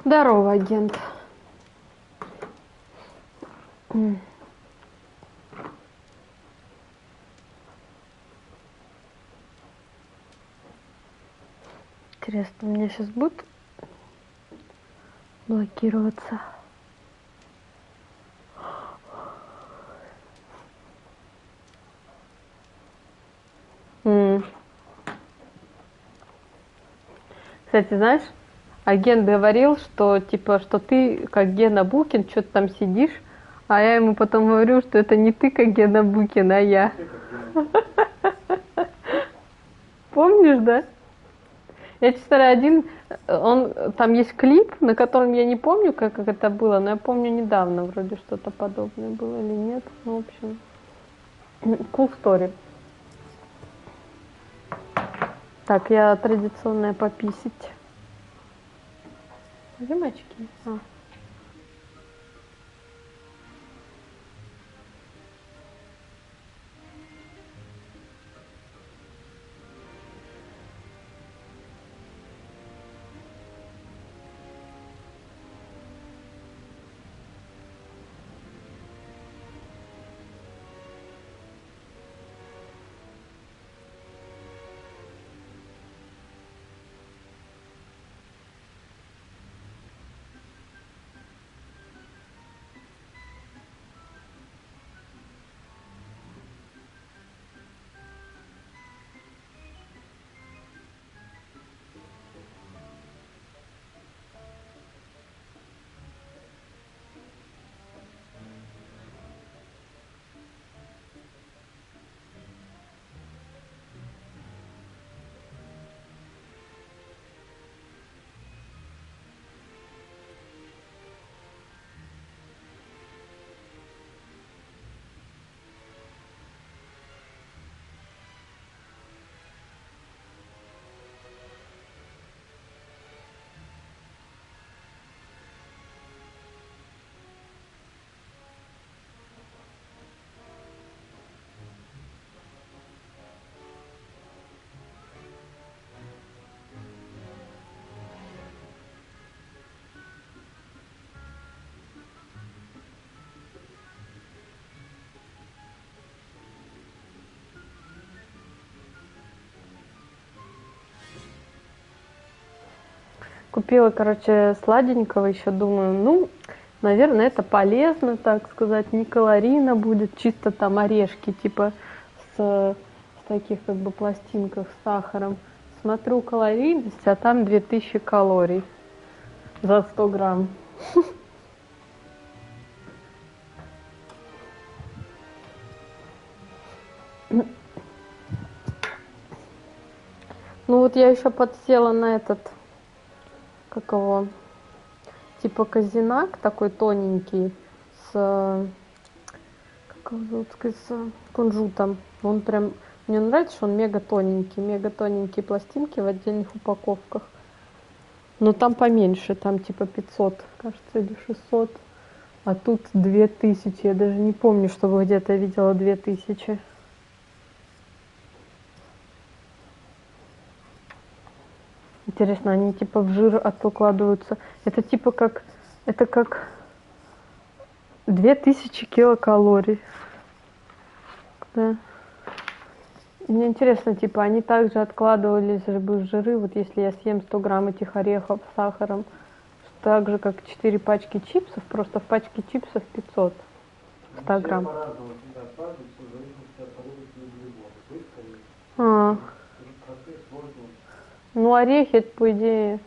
Здорово, агент. Интересно, у меня сейчас будет блокироваться? Кстати, знаешь, агент говорил, что типа, что ты как Гена Букин, что-то там сидишь, а я ему потом говорю, что это не ты как Гена Букин, а я. Помнишь, да? Я, честно говоря, там есть клип, на котором я не помню, как это было, но я помню недавно вроде что-то подобное было или нет. Ну, в общем, cool story. Так, я традиционная пописить. Где очки? Купила, короче, сладенького, еще думаю, ну, наверное, это полезно, так сказать, не калорийно будет, чисто там орешки, типа с таких как бы пластинках с сахаром. Смотрю калорийность, а там 2000 калорий за 100 грамм. Ну вот я еще подсела на этот, как его, типа казинак, такой тоненький, как его зовут, с кунжутом. Он прям, мне нравится, что он мега тоненькие пластинки в отдельных упаковках. Но там поменьше, там типа 500, кажется, или 600. А тут 2000, я даже не помню, чтобы где-то видела 2000. Интересно, они типа в жир откладываются. Это типа как, это как 2000 килокалорий. Да. Мне интересно, типа, они также откладывались бы в жиры, вот если я съем 100 грамм этих орехов с сахаром, так же, как 4 пачки чипсов, просто в пачке чипсов 500 100 грамм. Ну, орехи, это по идее...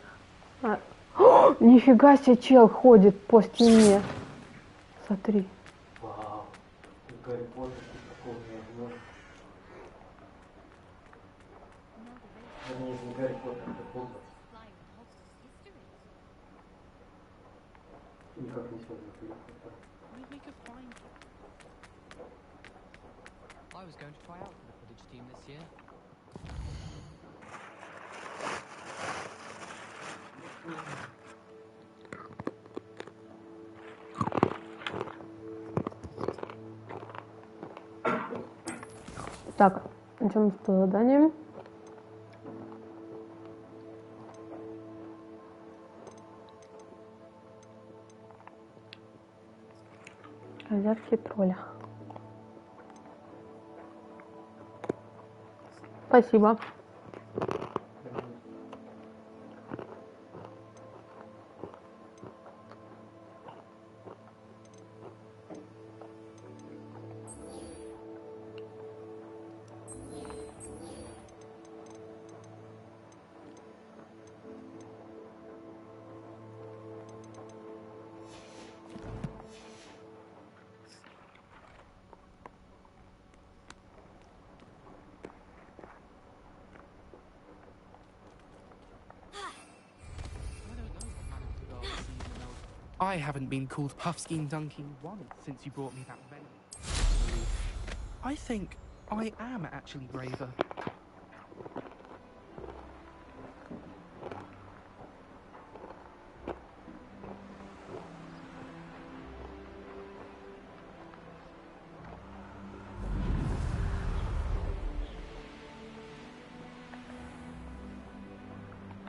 О, нифига себе, чел ходит по стене. Смотри. Вау. Гарри Поттер такого не ожидал. Вернее, не Гарри Поттер, это Поттер. Никак не связано с Гарри Поттером. I was going to try out for the Quidditch team this year. Так, начнем с заданием. Озерки тролля. Спасибо. I haven't been called Puffskein Dunking once since you brought me that venue. I think I am actually braver.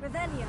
Revelio.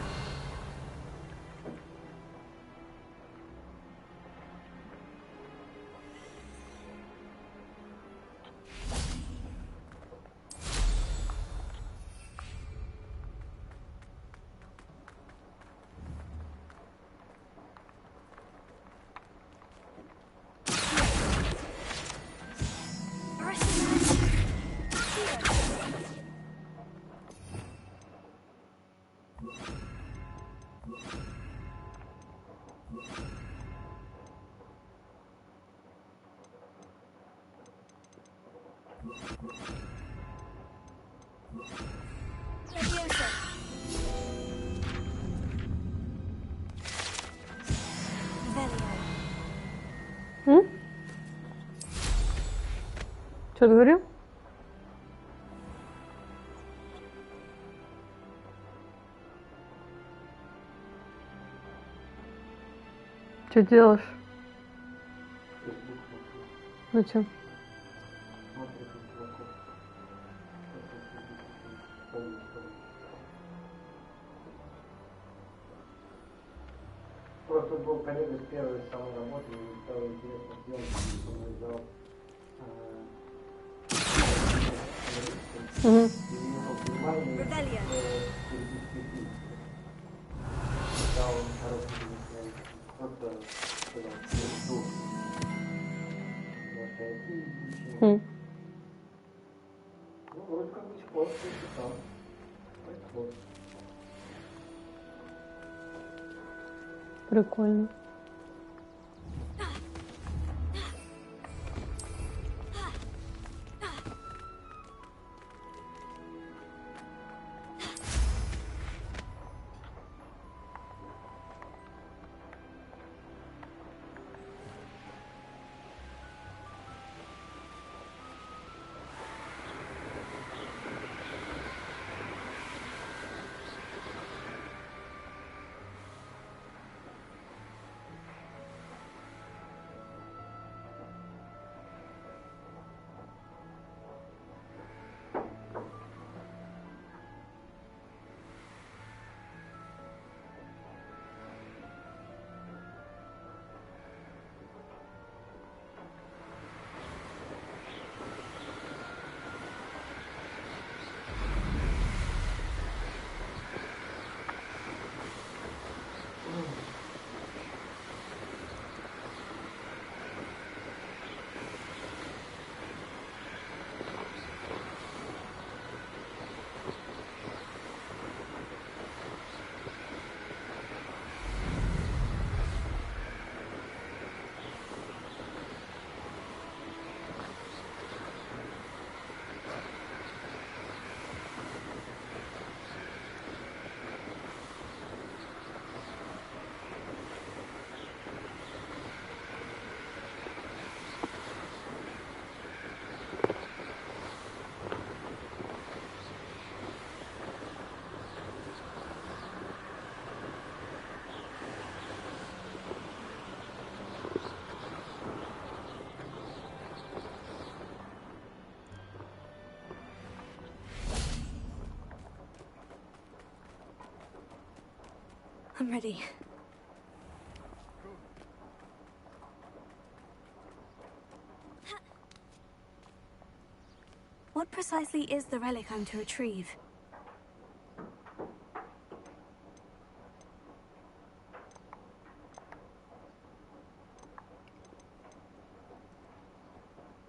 Что ты говорил? Что делаешь? Зачем? Просто был коллега с первой самой работы, и стало интересно съемки, он взял и его внимание переписки фильма. Да, он хороший фильм, просто сказал, что ну, вроде как бы ситуация там. Прикольно. I'm ready. What precisely is the relic I'm to retrieve?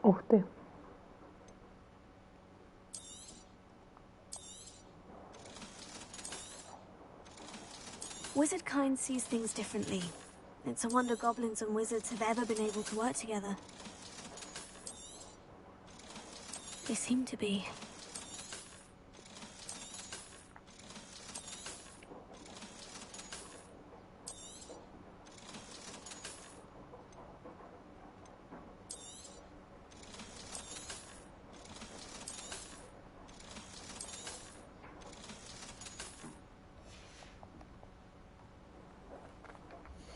Ух ты. Wizard kind sees things differently. It's a wonder goblins and wizards have ever been able to work together. They seem to be.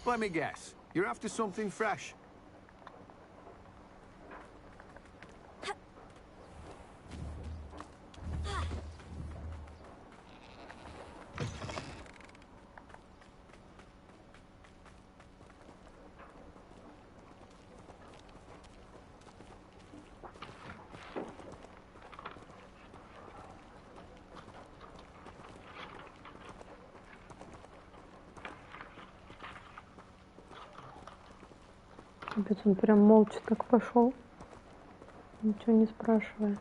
Let me guess. You're after something fresh. Капец, он прям молча так пошел, ничего не спрашивая.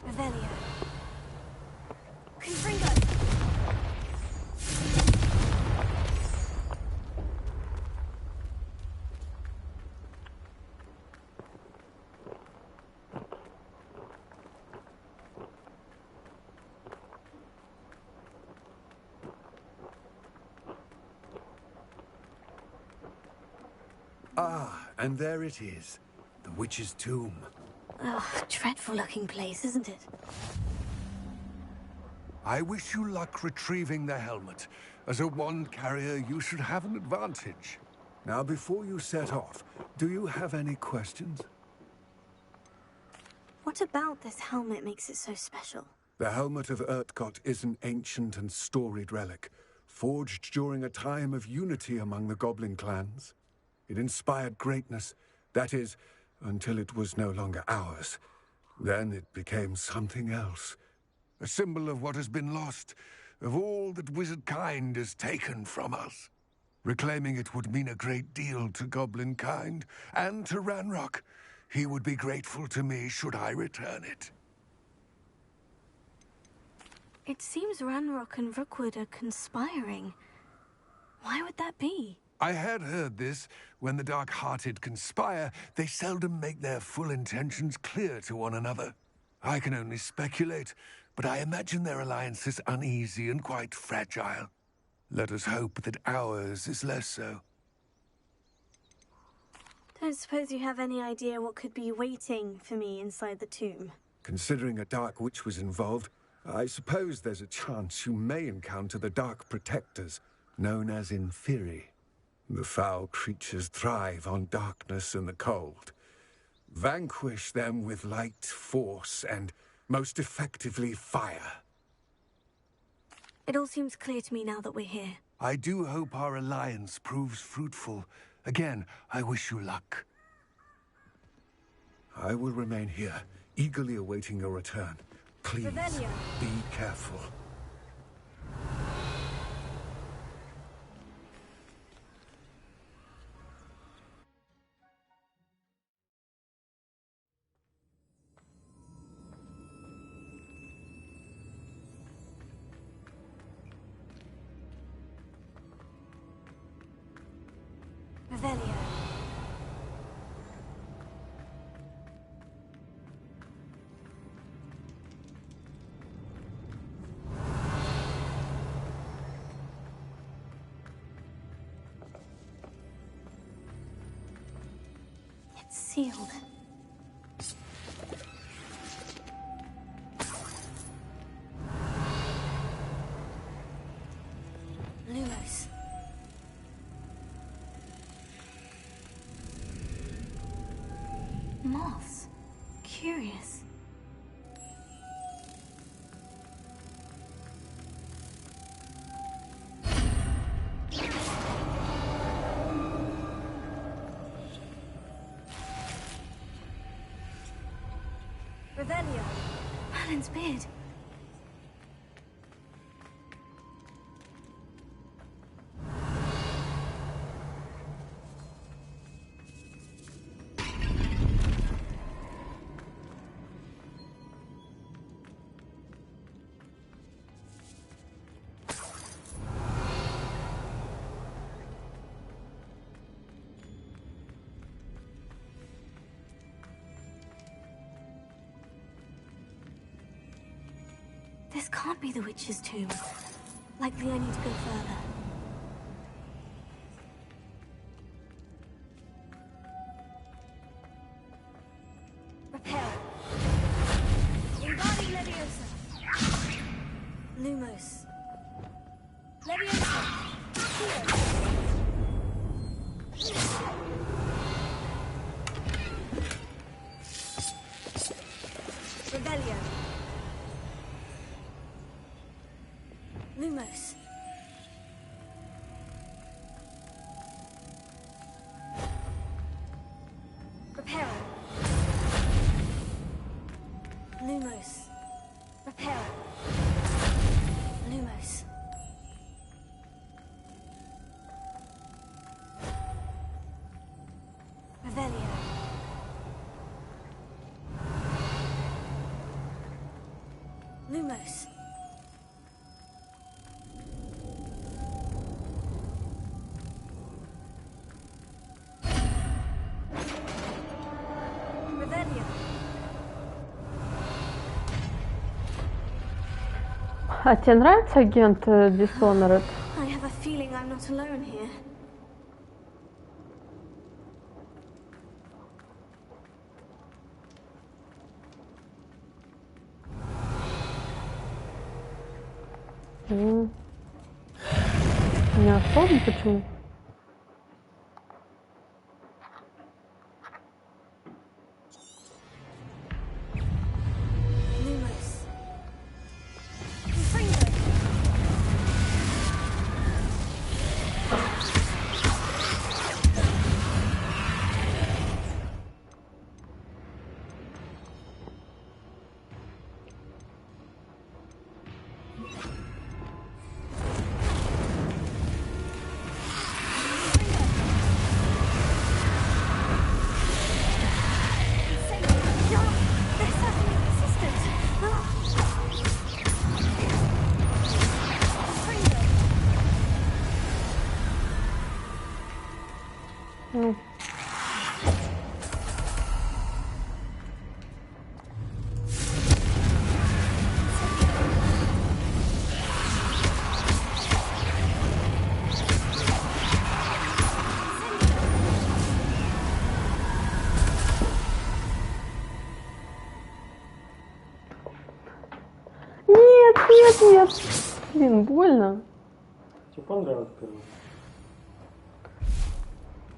Revelio. Confringo! Ah, and there it is. The witch's tomb. Oh, dreadful looking place, isn't it? I wish you luck retrieving the helmet. As a wand carrier, you should have an advantage. Now, before you set off, do you have any questions? What about this helmet makes it so special? The helmet of Urtkot is an ancient and storied relic, forged during a time of unity among the goblin clans. It inspired greatness, that is, until it was no longer ours. Then it became something else. A symbol of what has been lost, of all that wizard kind has taken from us. Reclaiming it would mean a great deal to goblin kind, and to Ranrock. He would be grateful to me should I return it. It seems Ranrock and Rookwood are conspiring. Why would that be? I had heard this. When the dark-hearted conspire, they seldom make their full intentions clear to one another. I can only speculate, but I imagine their alliance is uneasy and quite fragile. Let us hope that ours is less so. Don't suppose you have any idea what could be waiting for me inside the tomb? Considering a dark witch was involved, I suppose there's a chance you may encounter the Dark Protectors, known as Inferi. The foul creatures thrive on darkness and the cold. Vanquish them with light, force, and, most effectively, fire. It all seems clear to me now that we're here. I do hope our alliance proves fruitful. Again, I wish you luck. I will remain here, eagerly awaiting your return. Please, Revelio. be careful. Revelio. It's sealed. Lumos. Moths. Curious. Revelio. Merlin's beard. This can't be the witch's tomb. Likely I need to go further. Repair. Invadi Leviosa. Lumos. Leviosa. Rebellion. Lumos. Reparo. Lumos. Reparo. Lumos. Revelio. Lumos. А тебе нравится агент Dishonored? I have a feeling I'm not alone here. Не особо, почему? Lumos. Confringo. Нет. Блин, больно. Тебе понравилось первый?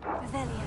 Revelio.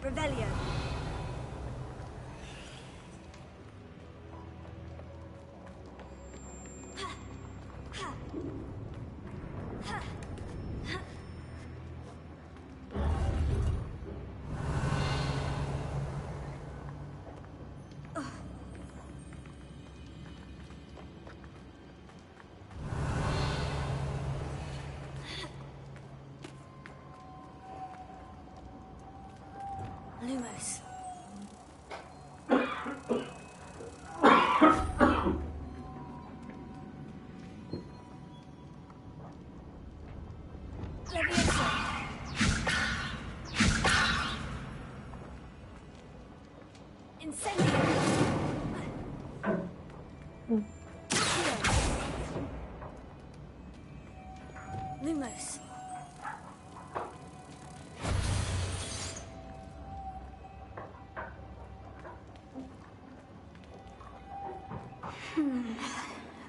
Revelio. Lumos. Leviosa. Incendio. Lumos.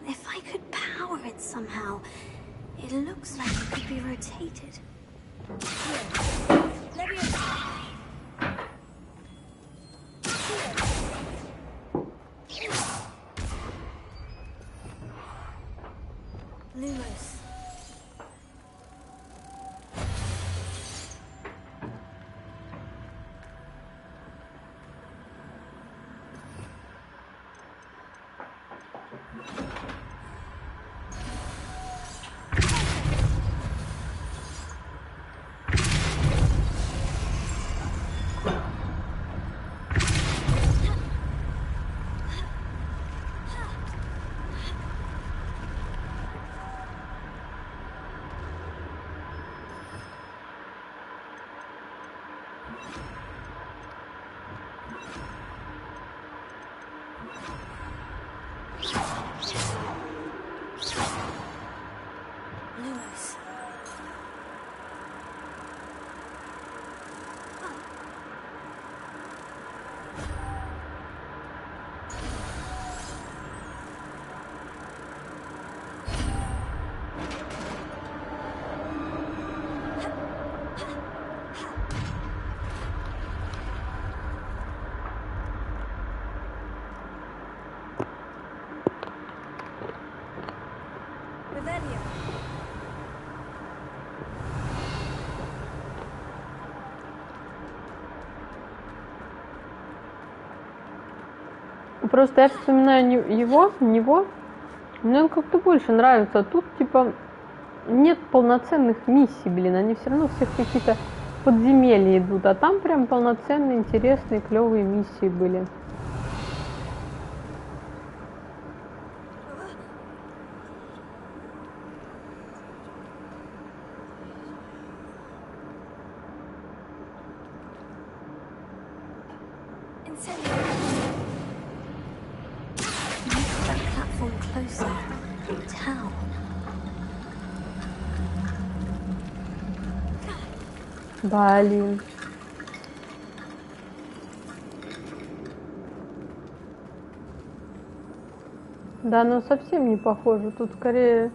If I could power it somehow, it looks like it could be rotated. Here. Leviosa. Lumos. Lumos. Revelio. Просто я вспоминаю него, мне он как-то больше нравится. Тут, типа, нет полноценных миссий, блин, они все равно всех какие-то подземелья идут, а там прям полноценные, интересные, клевые миссии были. Incendio. Move that platform closer. Town. Блин. Да, но совсем не похоже. Тут скорее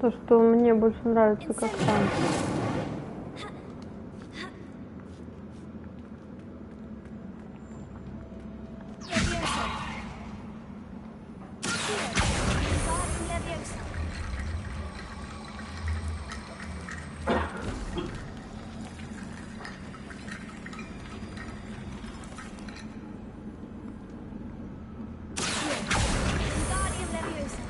то, что мне больше нравится, как там. Leviosa. Guardian Leviosa. Guardian Leviosa.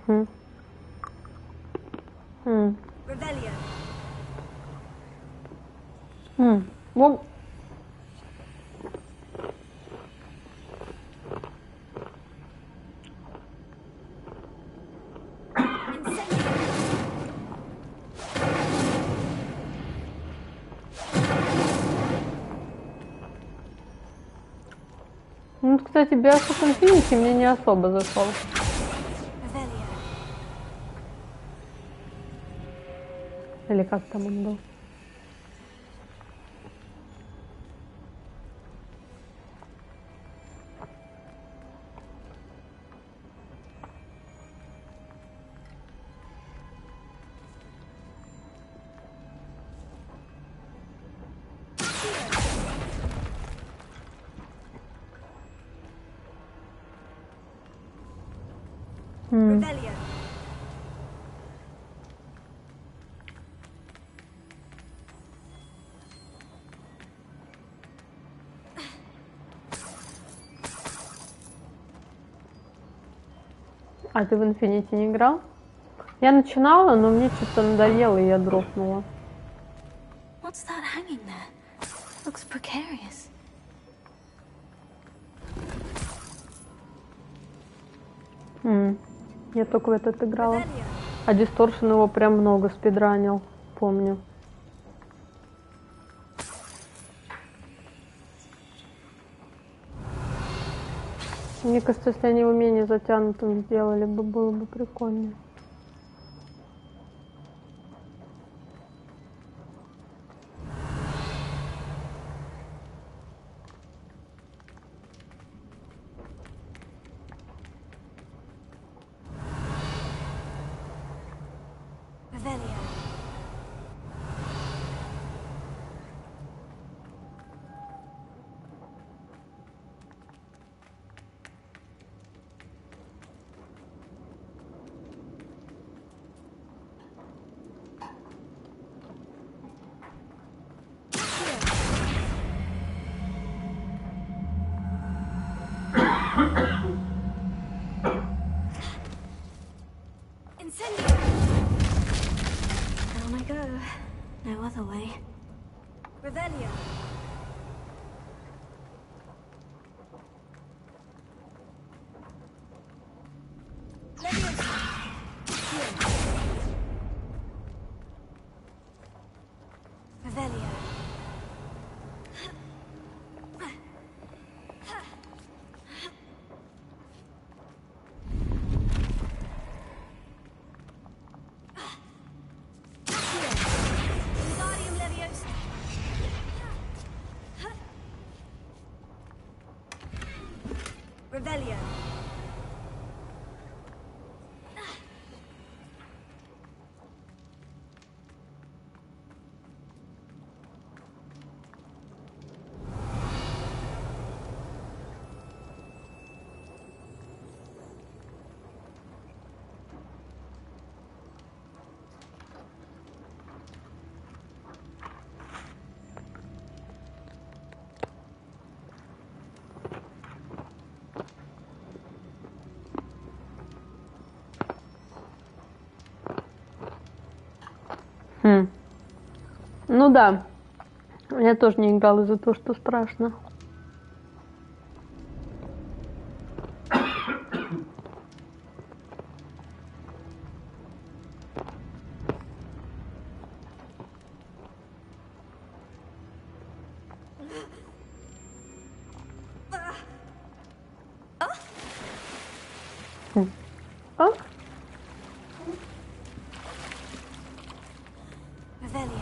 Хм. Хм. Revelio. Вот. Incendio. Ну, кстати, Bioshock Infinity мне не особо зашел. Revelio. Или как там он был? Revelio. А ты в Infinity не играл? Я начинала, но мне что-то надоело, и я дропнула. What's that hanging there? Looks precarious. Я только в этот играла. А Distortion его прям много спидранил, помню. Мне кажется, если они его менее затянутым сделали бы, было бы прикольно. Down I go. No other way. Revelio. Revelio. Wingardium Leviosa. Revelio. Ну да. Я тоже не играла из-за того, что страшно. А? Revelio.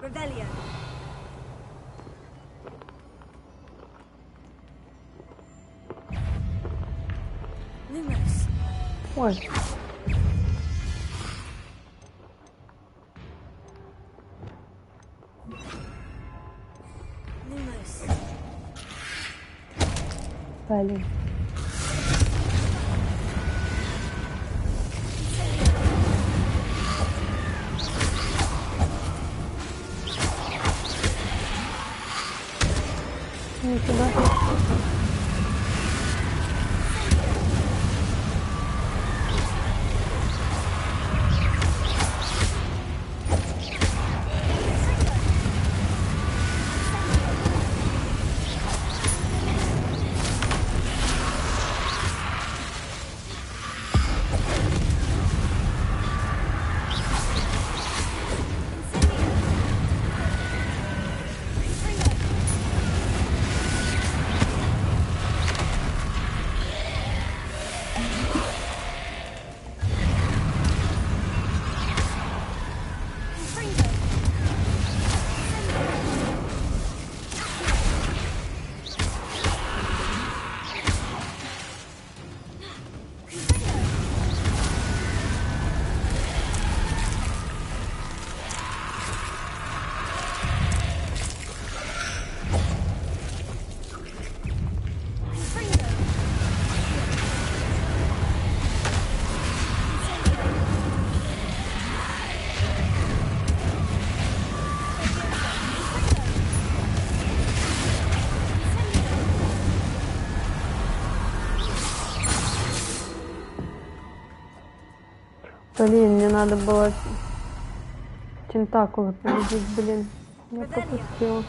Revelio. Lumos. Ой. Lumos. Блин. Нифига. Блин, мне надо было тентакулы победить, блин. Я пропустила.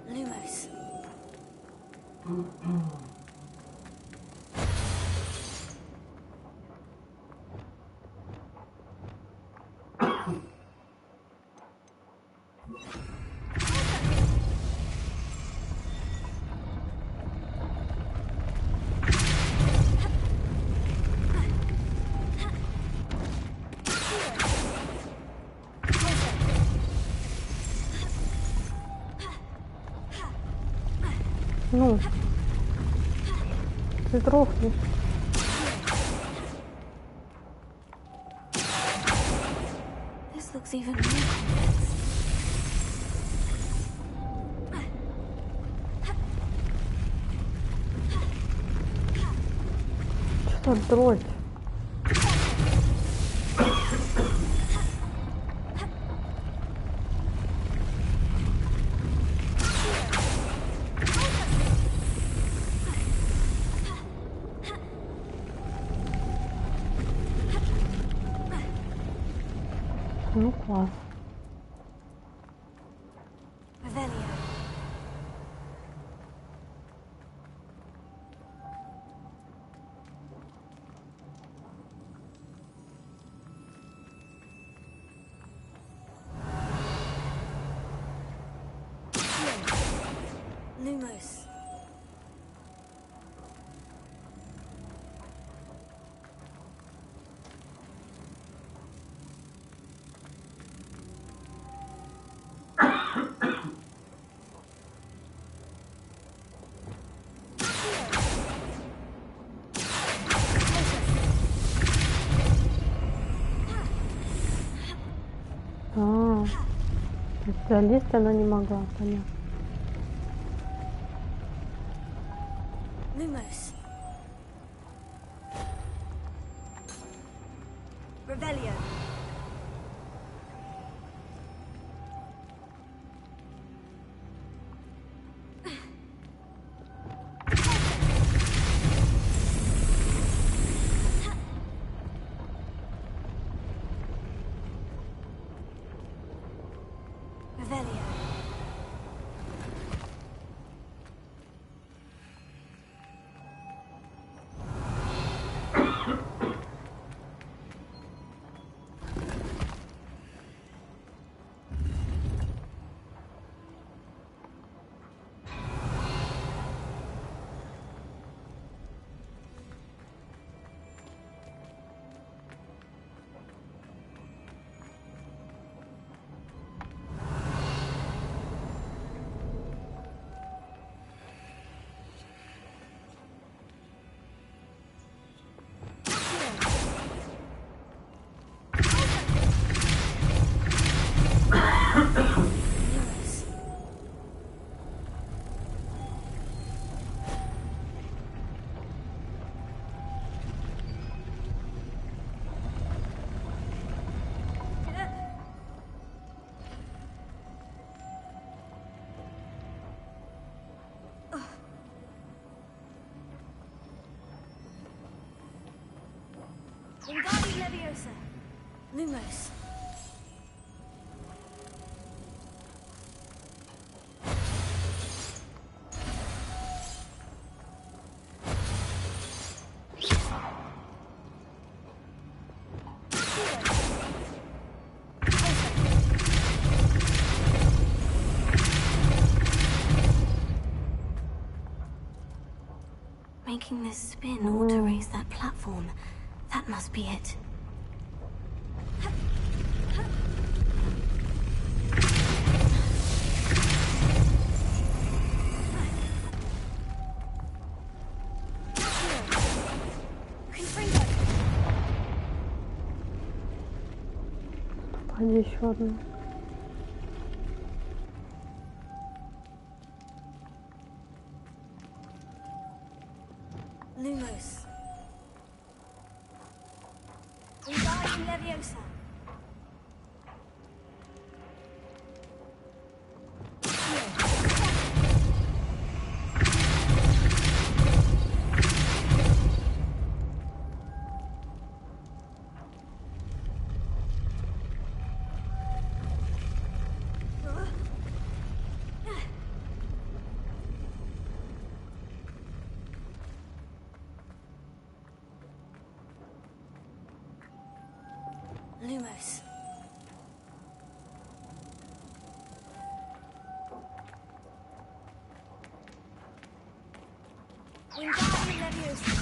Lumos. Ну, ты дрохнешь. This looks even more complex. Что дрочь? Ну класс. Revelio. Lumos. А, специалист она не могла, понятно. Lumos. Revelio. Revelio. Wingardium Leviosa. Lumos. Making this spin all to raise that platform. That must be it. А где еще одна? Lumos. Wingardium Leviosa. Lumos. Wingardium Leviosa.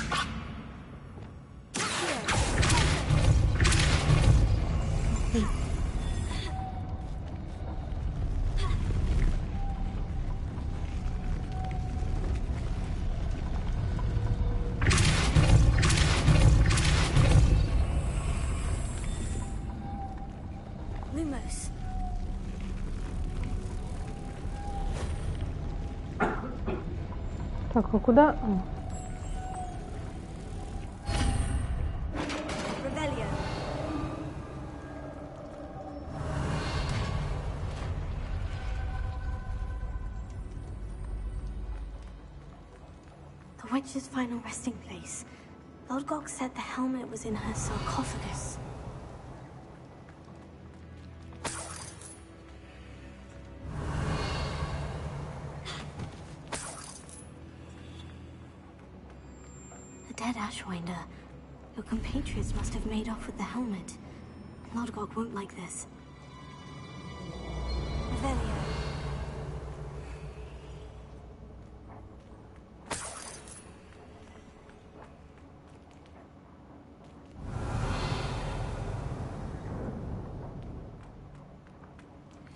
Lumos. Так, а куда? Revelio. The witch's final resting place. Lodgok said the helmet was in her sarcophagus. The dead Ashwinder. Your compatriots must have made off with the helmet. Lodgok won't like this. Revelio.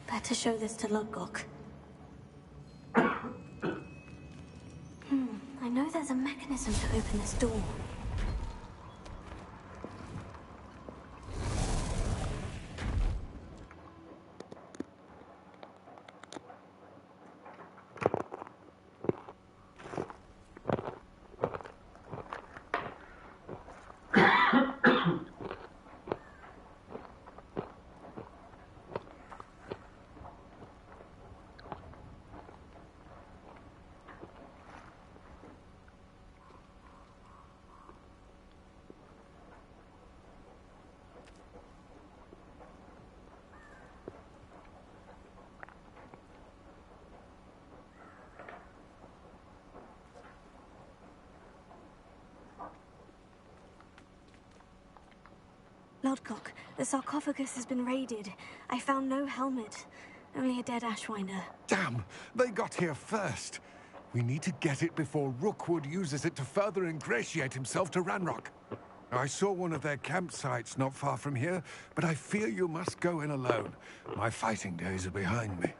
Better show this to Lodgok. I know there's a mechanism to open this door. Lodgok, the sarcophagus has been raided. I found no helmet, only a dead Ashwinder. Damn! They got here first. We need to get it before Rookwood uses it to further ingratiate himself to Ranrock. I saw one of their campsites not far from here, but I fear you must go in alone. My fighting days are behind me.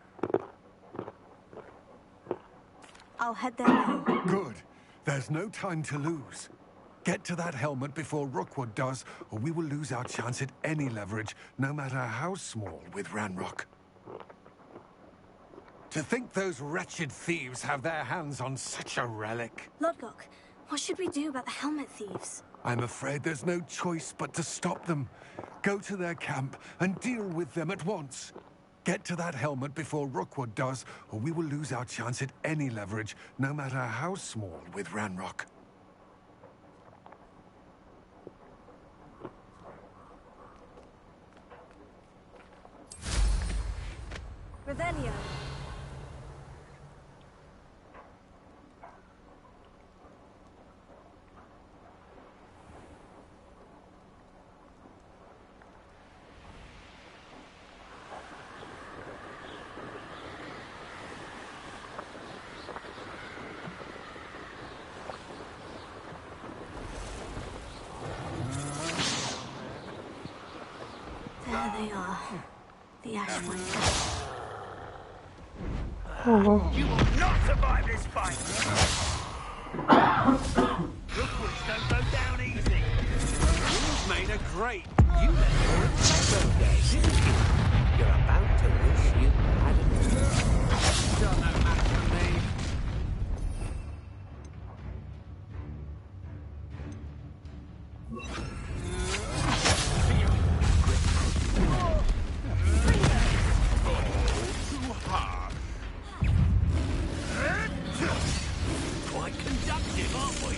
I'll head there now. Good. There's no time to lose. Get to that helmet before Rookwood does, or we will lose our chance at any leverage, no matter how small, with Ranrock. To think those wretched thieves have their hands on such a relic. Lodgok, what should we do about the helmet thieves? I'm afraid there's no choice but to stop them. Go to their camp and deal with them at once. Get to that helmet before Rookwood does, or we will lose our chance at any leverage, no matter how small, with Ranrock. Revelio. There they are. The Ashwinder. Ого. You will not survive this fight! Rookwoods don't go down easy. Yours made a great. You let You're about to wish you hadn't. Don't know much for me. Too hard. Quite conductive, aren't we?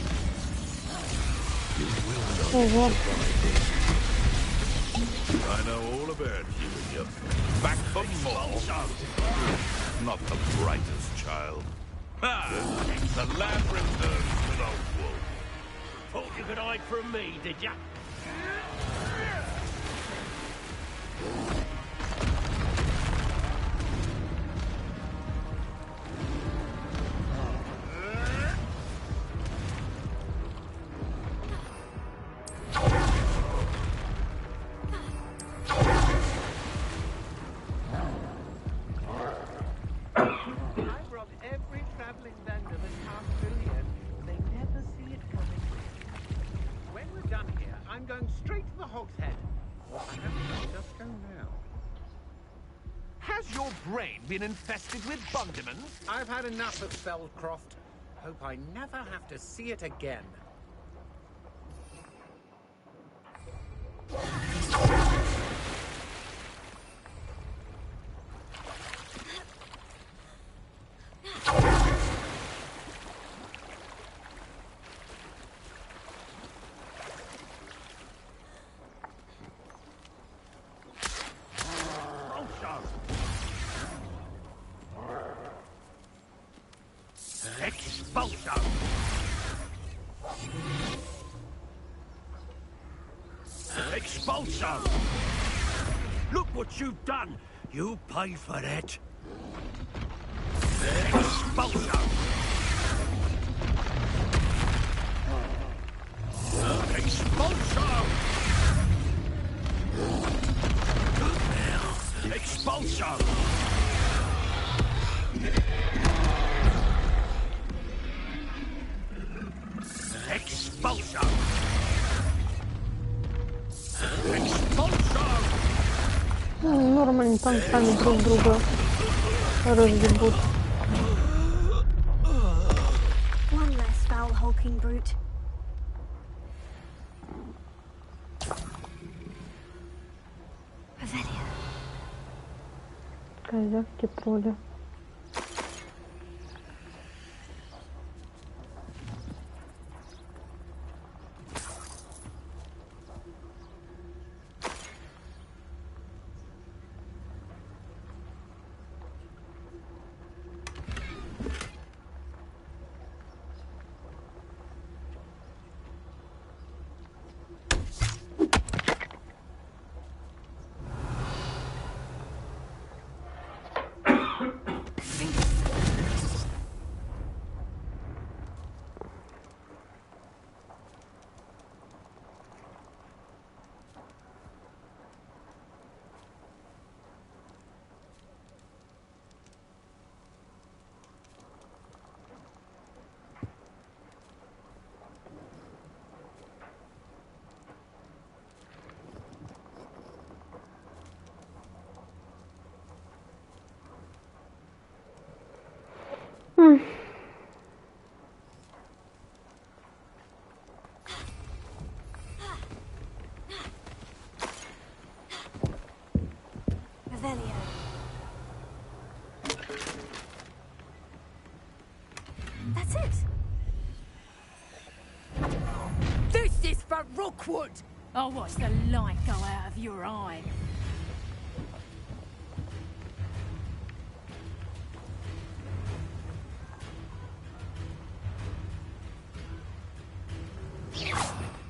Ого. I know all about you and your back for more. Not the brightest child. Ah, the lab returns to the wolf. Thought you could hide from me, did ya? I've robbed every traveling vendor this past 2 years. They never see it coming. When we're done here, I'm going straight to the Hog's Head. Just go now. Has your brain been infested with bundimans? I've had enough of Feldcroft. Hope I never have to see it again. Expulso! Expulso! Look what you've done! You pay for that! Expulso! Expulso! Expulso! Expulso! Expulso! Норм, они там сами друг друга разъебут. One less foul hulking brute. Revelio. Козявки тролли. Revelio. That's it. This is for Rookwood! I'll watch the light go out of your eye.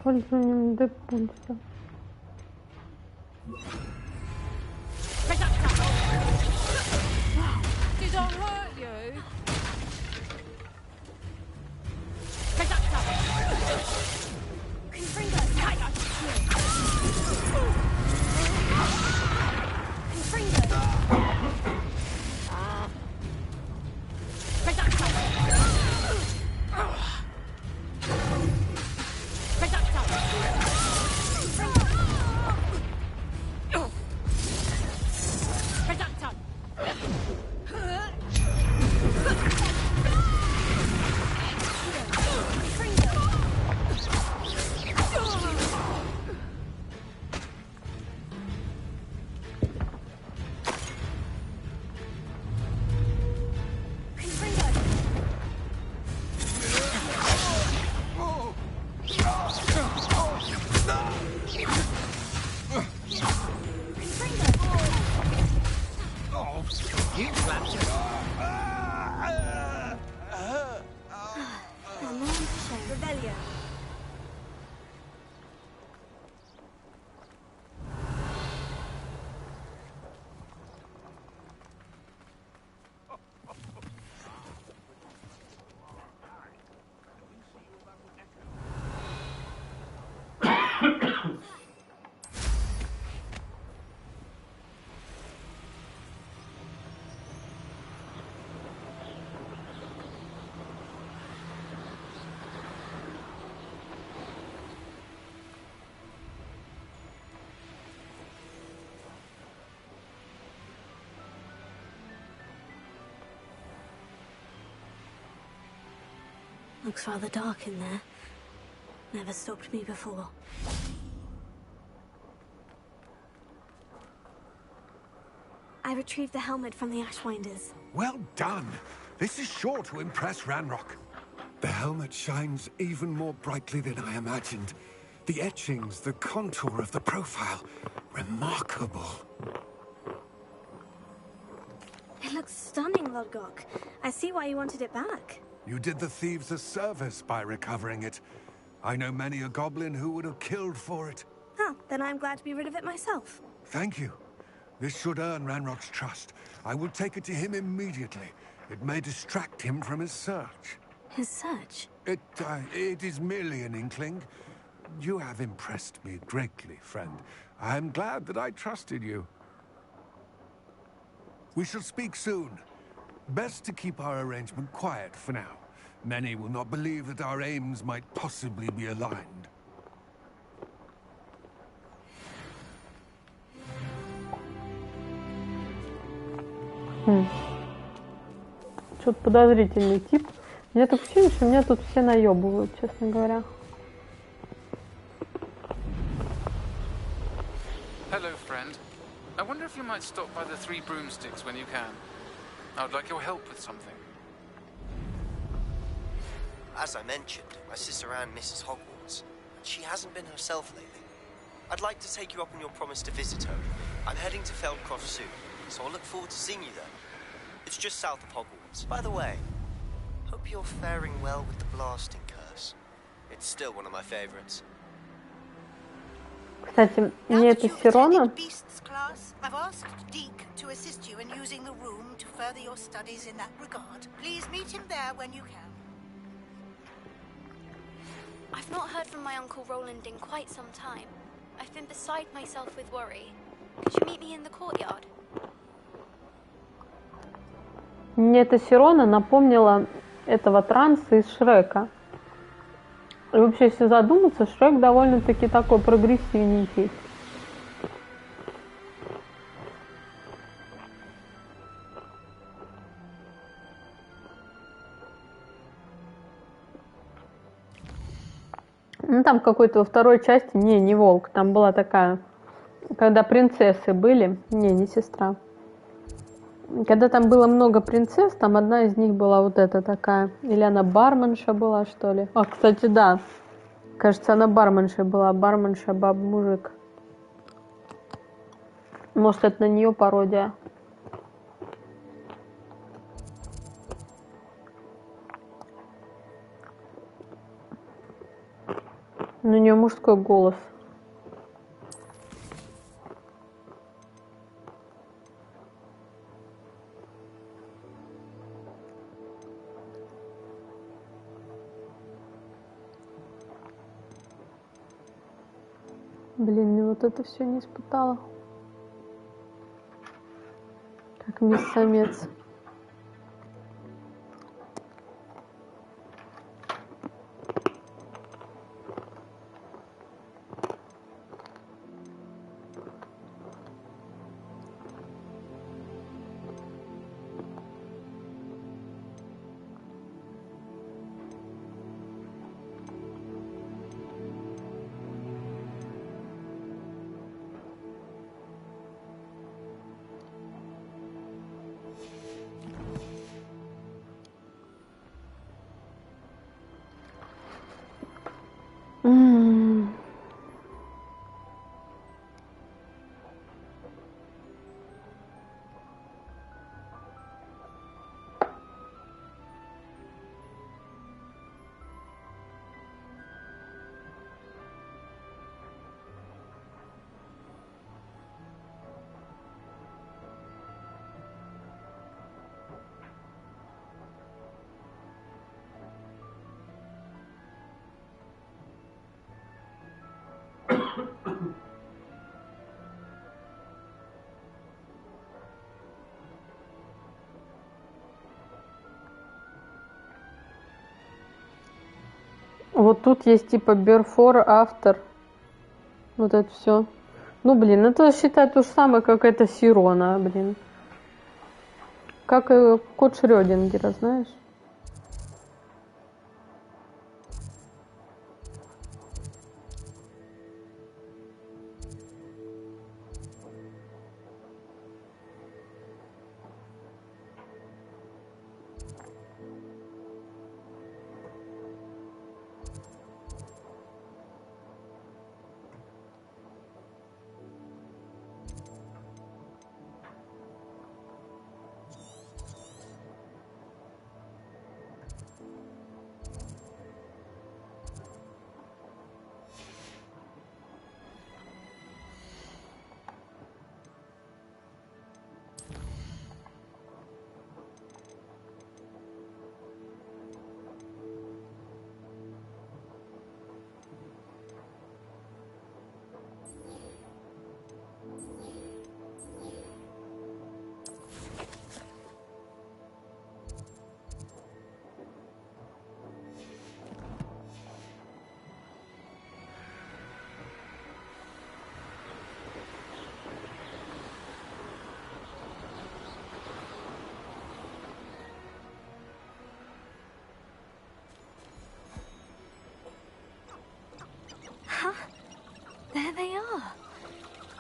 Пользованием депульса. Did I hurt you? Looks rather dark in there. Never stopped me before. I retrieved the helmet from the Ashwinders. Well done. This is sure to impress Ranrock. The helmet shines even more brightly than I imagined. The etchings, the contour of the profile. Remarkable. It looks stunning, Lodgok. I see why you wanted it back. You did the thieves a service by recovering it. I know many a goblin who would have killed for it. Huh, then I'm glad to be rid of it myself. Thank you. This should earn Ranrock's trust. I will take it to him immediately. It may distract him from his search. His search? It is merely an inkling. You have impressed me greatly, friend. I am glad that I trusted you. We shall speak soon. Best to keep our arrangement quiet for now. Many will not believe that our aims might possibly be aligned. Что-то подозрительный тип. Мне так ощущение, что меня тут все наебывают, честно говоря. Hello, friend. I wonder if you might stop by the Three Broomsticks when you can. I would like your help with something. As I mentioned, my sister Anne misses Hogwarts, and she hasn't been herself lately. I'd like to take you up on your promise to visit her. I'm heading to Feldcroft soon, so I'll look forward to seeing you there. It's just south of Hogwarts. By the way, hope you're faring well with the blasting curse. It's still one of my favorites. Кстати, мне это Сирона. Beasts class, I've asked Deke to assist you in using the room to further your studies in that regard. Please meet him there when you can. I've not heard from my Uncle Roland in quite some time. I've been beside myself with worry. Could you meet me in the courtyard? Мне эта Сирона напомнила этого транса из Шрека. И вообще, если задуматься, Шрек довольно-таки такой прогрессивненький. Ну, там какой-то во второй части, не волк, там была такая, когда принцессы были, не сестра. Когда там было много принцесс, там одна из них была вот эта такая, или она барменша была, что ли? А, кстати, да, кажется, она барменша была, барменша, баб-мужик. Может, это на нее пародия. У нее мужской голос. Блин, мне вот это все не испытала. Как мисс-самец. Вот тут есть типа before, after. Вот это все. Ну, блин, это считай то же самое, как эта Сирона, блин. Как кот Шрёдингера, знаешь?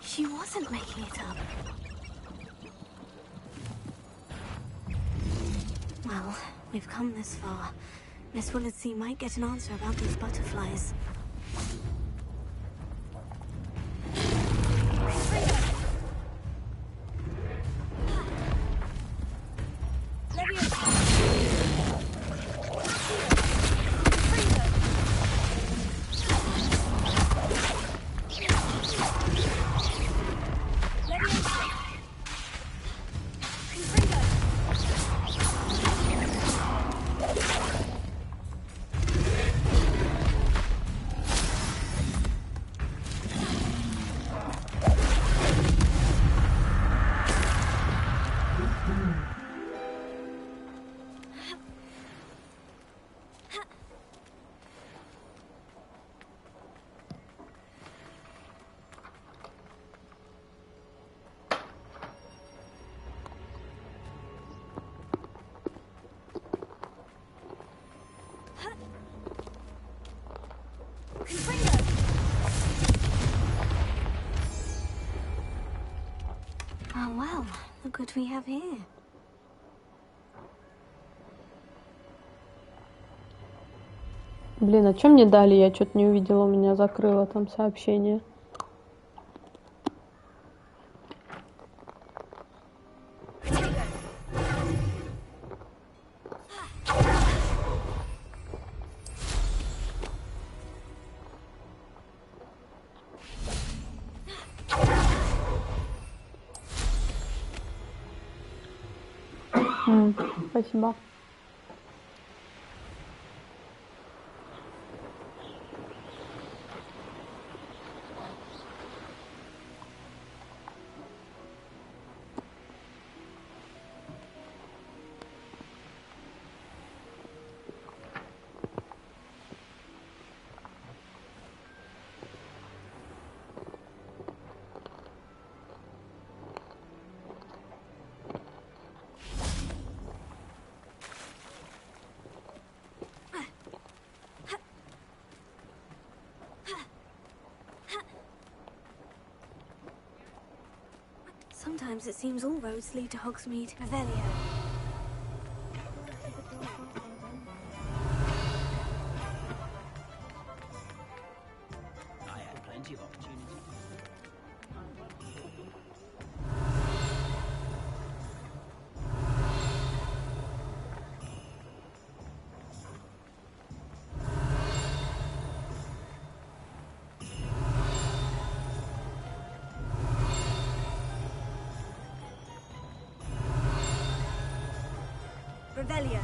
She wasn't making it up. Well, we've come this far. Miss Willitsey might get an answer about these butterflies. Oh well, look what we have here. Блин, а что мне дали? Я что-то не увидела, у меня закрыло там сообщение. Спасибо. Sometimes it seems all roads lead to Hogsmeade. Revelio. I had plenty of opportunity. Revelio.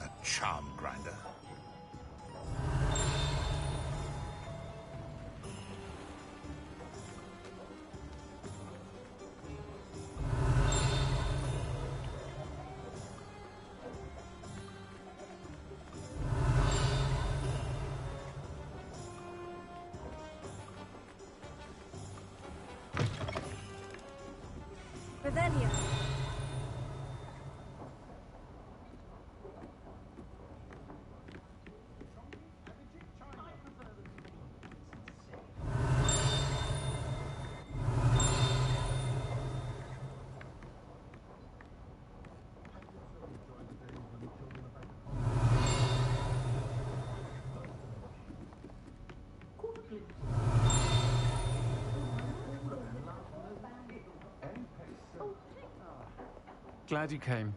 A charm grinder. Revelio. Glad you came.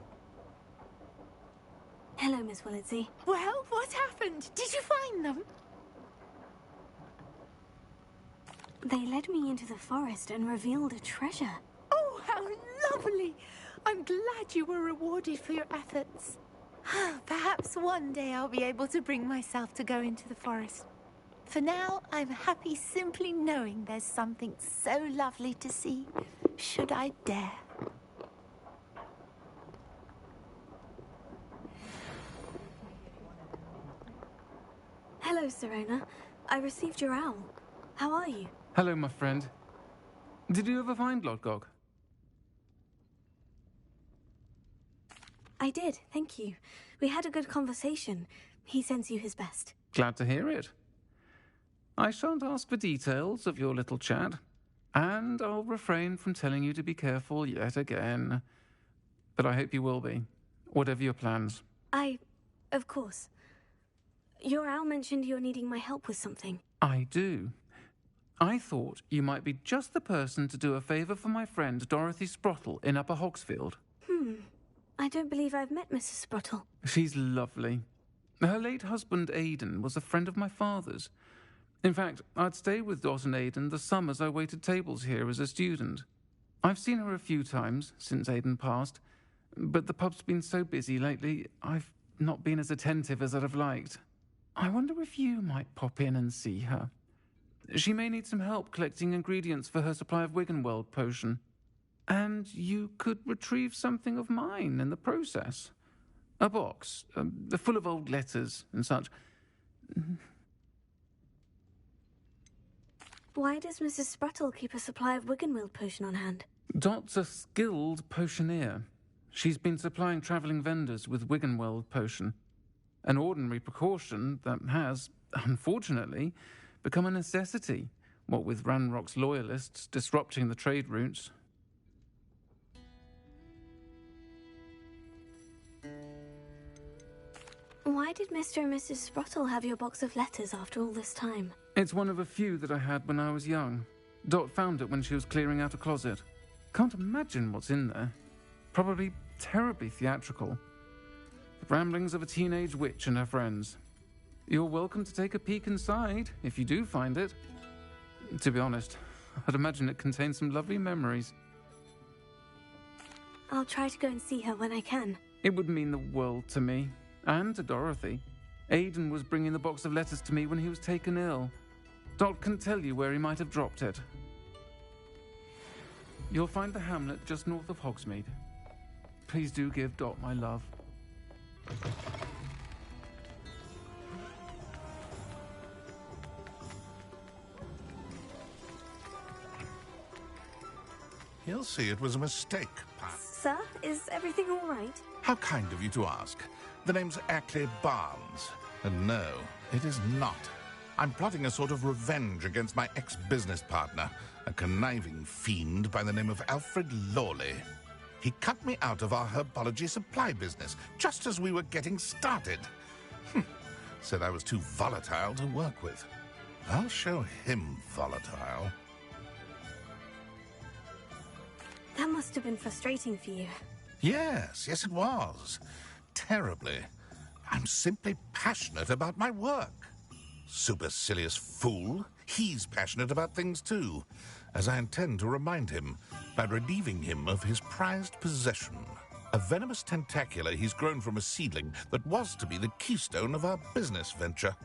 Hello, Miss Willitsey. Well, what happened? Did you find them? They led me into the forest and revealed a treasure. Oh, how lovely! I'm glad you were rewarded for your efforts. Perhaps one day I'll be able to bring myself to go into the forest. For now, I'm happy simply knowing there's something so lovely to see, should I dare. Hello, Serena. I received your owl. How are you? Hello, my friend. Did you ever find Lodgok? I did, thank you. We had a good conversation. He sends you his best. Glad to hear it. I shan't ask for details of your little chat, and I'll refrain from telling you to be careful yet again. But I hope you will be, whatever your plans. Of course. Your owl mentioned you're needing my help with something. I do. I thought you might be just the person to do a favour for my friend Dorothy Sprottle in Upper Hogsfield. I don't believe I've met Mrs. Sprottle. She's lovely. Her late husband Aidan was a friend of my father's. In fact, I'd stayed with Dot and Aidan the summers I waited tables here as a student. I've seen her a few times since Aidan passed, but the pub's been so busy lately, I've not been as attentive as I'd have liked. I wonder if you might pop in and see her. She may need some help collecting ingredients for her supply of Wiggenweld potion. And you could retrieve something of mine in the process. A box, full of old letters and such. Why does Mrs. Sprottle keep a supply of Wiggenweld potion on hand? Dot's a skilled potioneer. She's been supplying travelling vendors with Wiggenweld potion. An ordinary precaution that has, unfortunately, become a necessity, what with Ranrock's loyalists disrupting the trade routes. Why did Mr. and Mrs. Sprottle have your box of letters after all this time? It's one of a few that I had when I was young. Dot found it when she was clearing out a closet. Can't imagine what's in there. Probably terribly theatrical. The ramblings of a teenage witch and her friends. You're welcome to take a peek inside, if you do find it. To be honest, I'd imagine it contains some lovely memories. I'll try to go and see her when I can. It would mean the world to me, and to Dorothy. Aidan was bringing the box of letters to me when he was taken ill. Dot can tell you where he might have dropped it. You'll find the hamlet just north of Hogsmeade. Please do give Dot my love. He'll see it was a mistake, Pat. Sir, is everything all right? How kind of you to ask. The name's Ackley Barnes. And no, it is not. I'm plotting a sort of revenge against my ex-business partner, a conniving fiend by the name of Alfred Lawley. He cut me out of our herbology supply business just as we were getting started. Said I was too volatile to work with. I'll show him volatile. That must have been frustrating for you. Yes, it was. Terribly. I'm simply passionate about my work. Supercilious fool. He's passionate about things too, as I intend to remind him by relieving him of his prized possession. A venomous tentacula he's grown from a seedling that was to be the keystone of our business venture.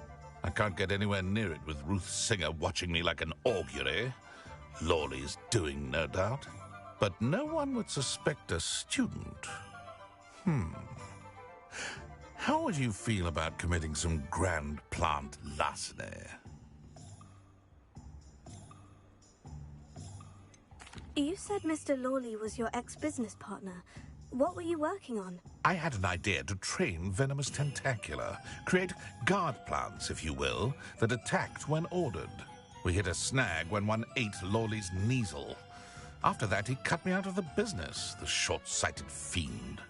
I can't get anywhere near it with Ruth Singer watching me like an augury. Lawley's doing, no doubt. But no one would suspect a student. How would you feel about committing some grand plant larceny? You said Mr. Lawley was your ex-business partner. What were you working on? I had an idea to train venomous tentacula, create guard plants, if you will, that attacked when ordered. We hit a snag when one ate Lawley's Kneasel. After that, he cut me out of the business, the short-sighted fiend.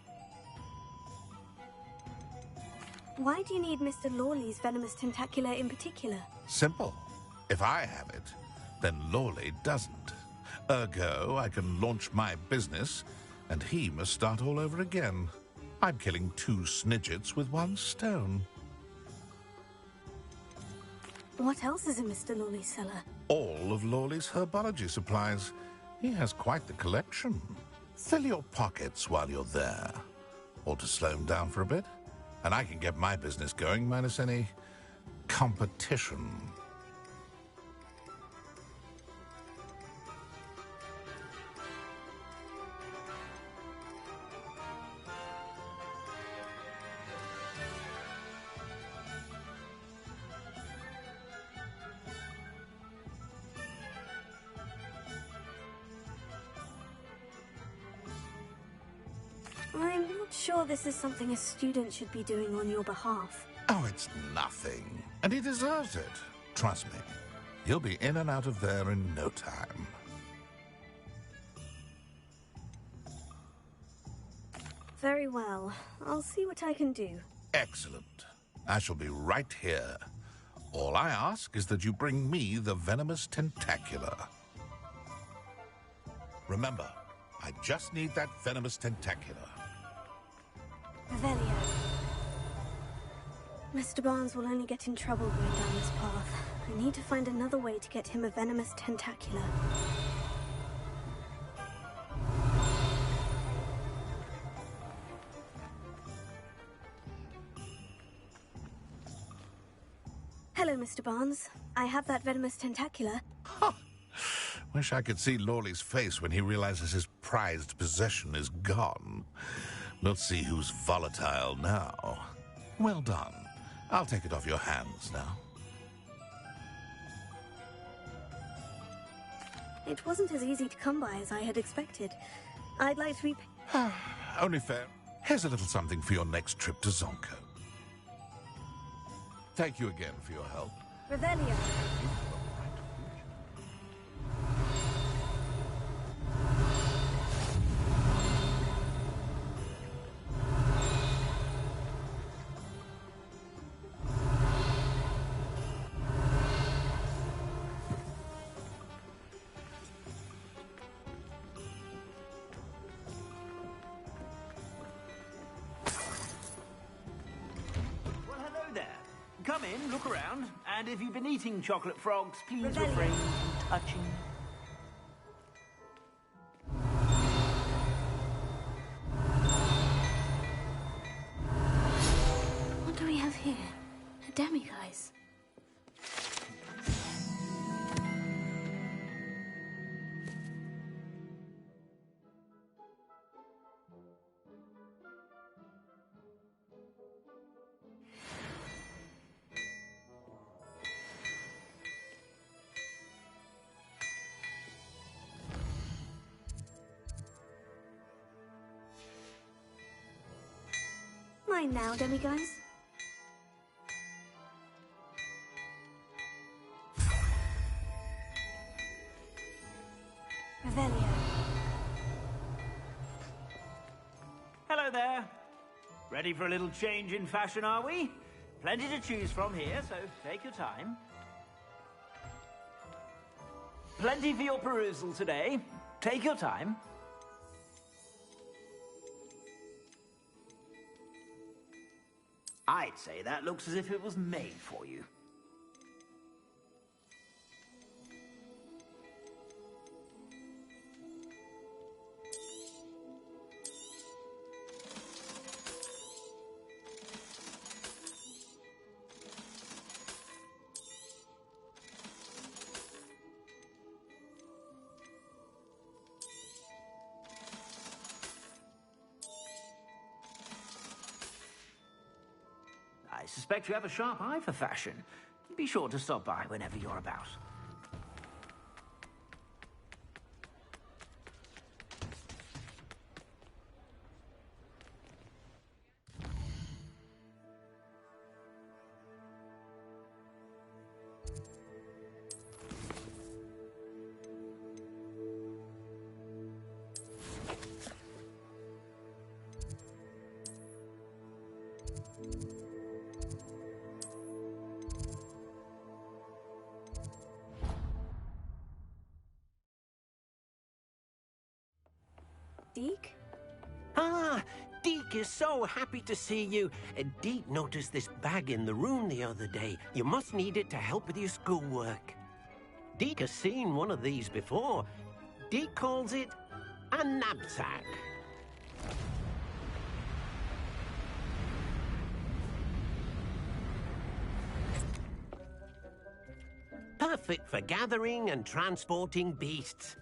Why do you need Mr. Lawley's venomous tentacula in particular? Simple. If I have it, then Lawley doesn't. Ergo, I can launch my business, and he must start all over again. I'm killing 2 snidgets with 1 stone. What else is in Mr. Lawley's cellar? All of Lawley's herbology supplies. He has quite the collection. Fill your pockets while you're there. Or to slow him down for a bit. And I can get my business going minus any competition. I'm not not sure this is something a student should be doing on your behalf. Oh, it's nothing. And he deserves it. Trust me. He'll be in and out of there in no time. Very well. I'll see what I can do. Excellent. I shall be right here. All I ask is that you bring me the venomous tentacula. Remember, I just need that venomous tentacula. Revelio. Mr. Barnes will only get in trouble going down this path. I need to find another way to get him a venomous tentacula. Hello, Mr. Barnes. I have that venomous tentacula. Wish I could see Lawley's face when he realizes his prized possession is gone. We'll see who's volatile now. Well done. I'll take it off your hands now. It wasn't as easy to come by as I had expected. I'd like to be... Only fair. Here's a little something for your next trip to Zonko. Thank you again for your help. Revelio. Come in, look around, and if you've been eating chocolate frogs, please refrain from touching. What do we have here? A demiguise. Mine now, demiguise. Revelio. Hello there. Ready for a little change in fashion, are we? Plenty to choose from here, so take your time. Plenty for your perusal today. Take your time. I'd say that looks as if it was made for you. I suspect you have a sharp eye for fashion. Be sure to stop by whenever you're about. Deke? Ah, Deke is so happy to see you. Deke noticed this bag in the room the other day. You must need it to help with your schoolwork. Deke has seen one of these before. Deke calls it a knapsack. Perfect for gathering and transporting beasts.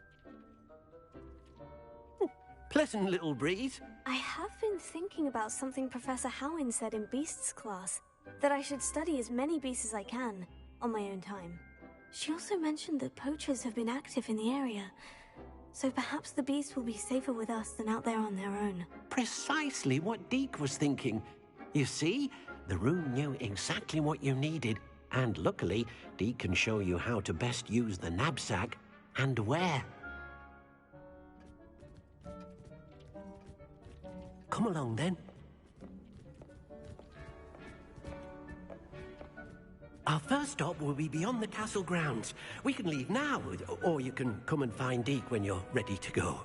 Pleasant little breeze. I have been thinking about something Professor Howin said in Beasts class, that I should study as many beasts as I can, on my own time. She also mentioned that poachers have been active in the area. So perhaps the beast will be safer with us than out there on their own. Precisely what Deke was thinking. You see, the room knew exactly what you needed, and luckily, Deke can show you how to best use the knapsack and where. Come along then. Our first stop will be beyond the castle grounds. We can leave now, or you can come and find Deke when you're ready to go.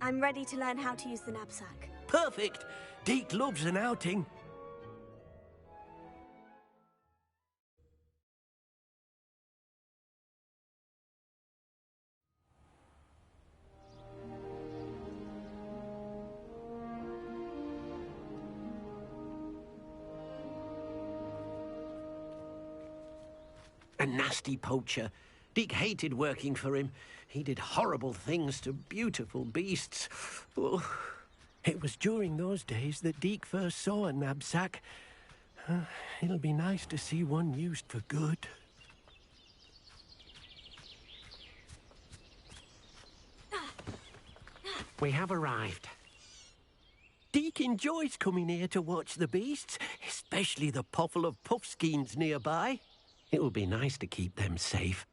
I'm ready to learn how to use the knapsack. Perfect! Deke loves an outing. A nasty poacher. Deke hated working for him. He did horrible things to beautiful beasts. Oh, it was during those days that Deke first saw a knapsack. It'll be nice to see one used for good. We have arrived. Deke enjoys coming here to watch the beasts, especially the potful of puffskeins nearby. It will be nice to keep them safe.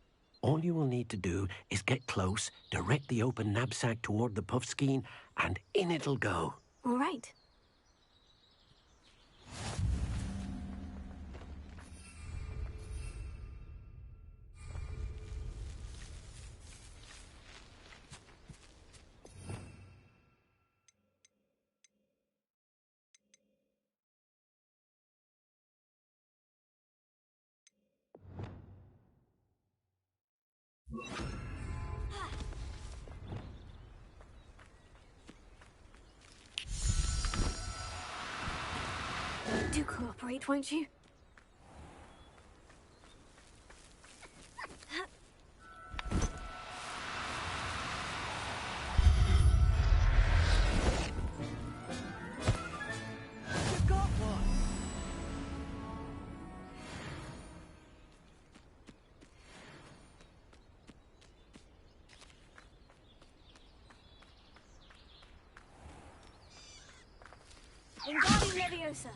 All you will need to do is get close, direct the open knapsack toward the puffskein, and in it'll go. All right. Do cooperate, won't you? You got one! Wingardium Leviosa.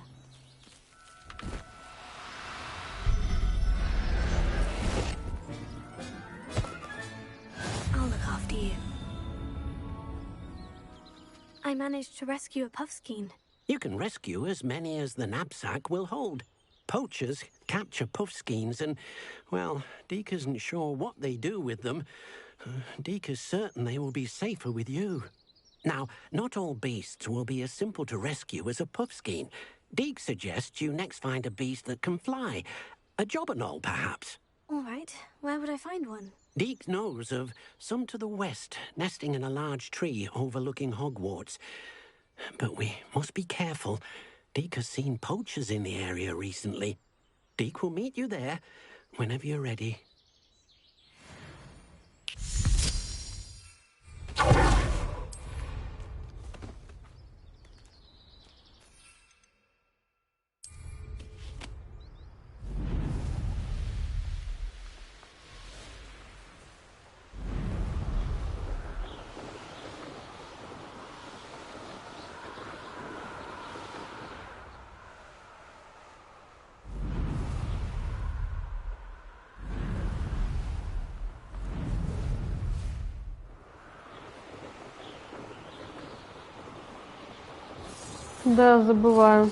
I'll look after you. I managed to rescue a puffskein. You can rescue as many as the knapsack will hold. Poachers capture puffskeins and, well, Deke isn't sure what they do with them. Deke is certain they will be safer with you. Now, not all beasts will be as simple to rescue as a puffskein. Deke suggests you next find a beast that can fly. A jobberknoll, perhaps. All right, where would I find one? Deke knows of some to the west, nesting in a large tree overlooking Hogwarts. But we must be careful. Deke has seen poachers in the area recently. Deke will meet you there whenever you're ready. Да, забываю.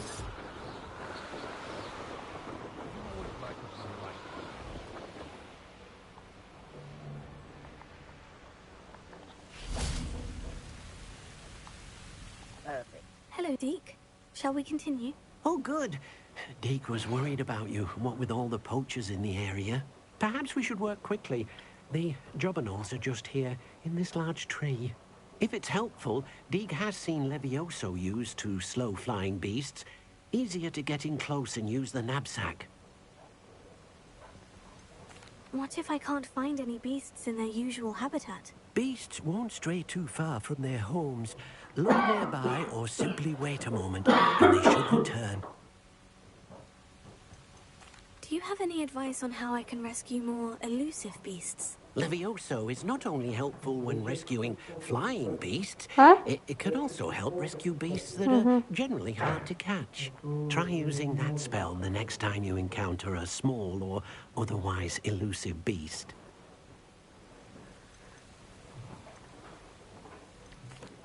Hello, Deke. Shall we continue? Oh, good. Deke was worried about you, what with all the poachers in the area. Perhaps we should work quickly. The jobberknolls are just here, in this large tree. If it's helpful, Deke has seen Levioso used to slow flying beasts. Easier to get in close and use the knapsack. What if I can't find any beasts in their usual habitat? Beasts won't stray too far from their homes. Look nearby or simply wait a moment, and they should return. Do you have any advice on how I can rescue more elusive beasts? Levioso is not only helpful when rescuing flying beasts, Huh? it can also help rescue beasts that are generally hard to catch. Try using that spell the next time you encounter a small or otherwise elusive beast.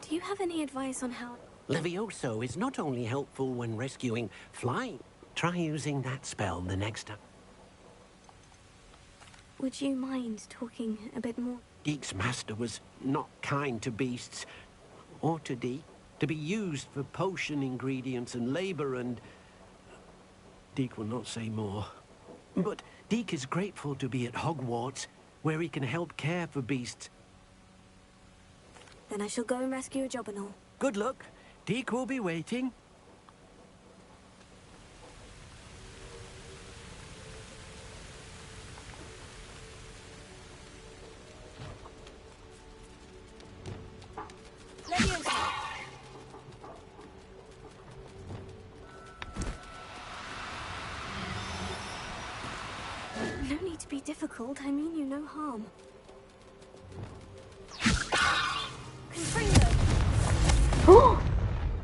Do you have any advice on how... Levioso is not only helpful when rescuing flying. Try using that spell the next time. Would you mind talking a bit more? Deek's master was not kind to beasts, or to Deek, to be used for potion ingredients and labor, and Deek will not say more. But Deek is grateful to be at Hogwarts, where he can help care for beasts. Then I shall go and rescue a Jobberknoll. Good luck. Deek will be waiting. No need to be difficult. I mean you no harm.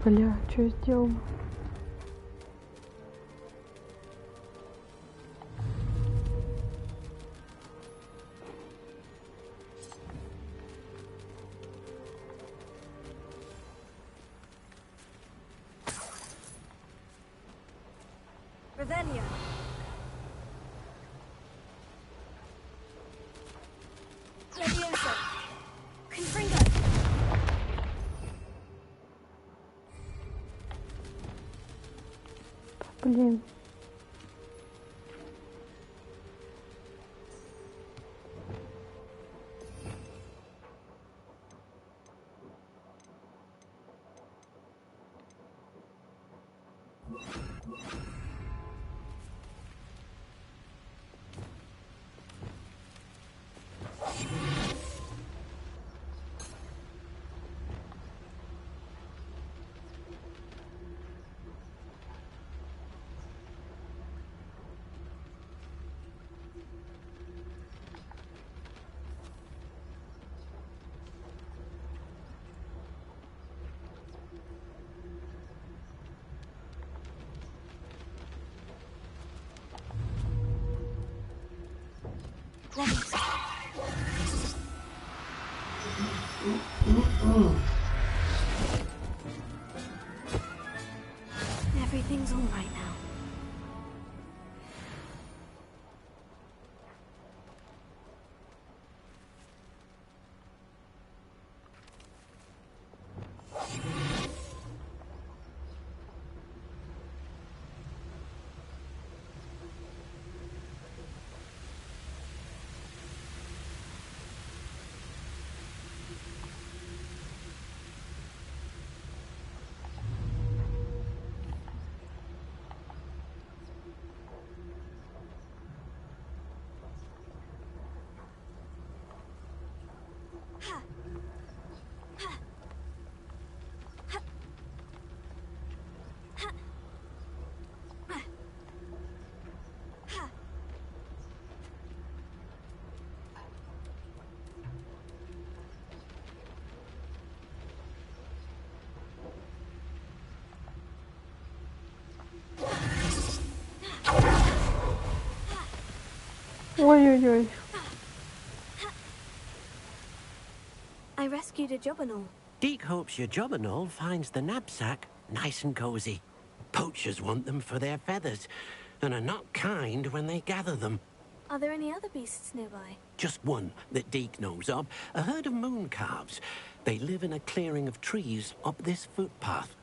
Бля, что я сделал? Revelio. Levioso. Confringo. Блин. Everything's all right now. Ой-ой-ой. I rescued a Jobberknoll. Deek hopes your Jobberknoll finds the knapsack nice and cozy. Poachers want them for their feathers, and are not kind when they gather them. Are there any other beasts nearby? Just one that Deek knows of, a herd of moon calves. They live in a clearing of trees up this footpath.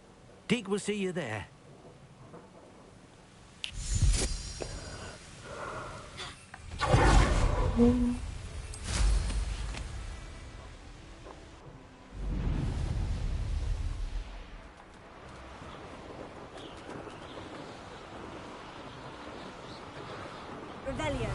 Deek will see you there. Revelio.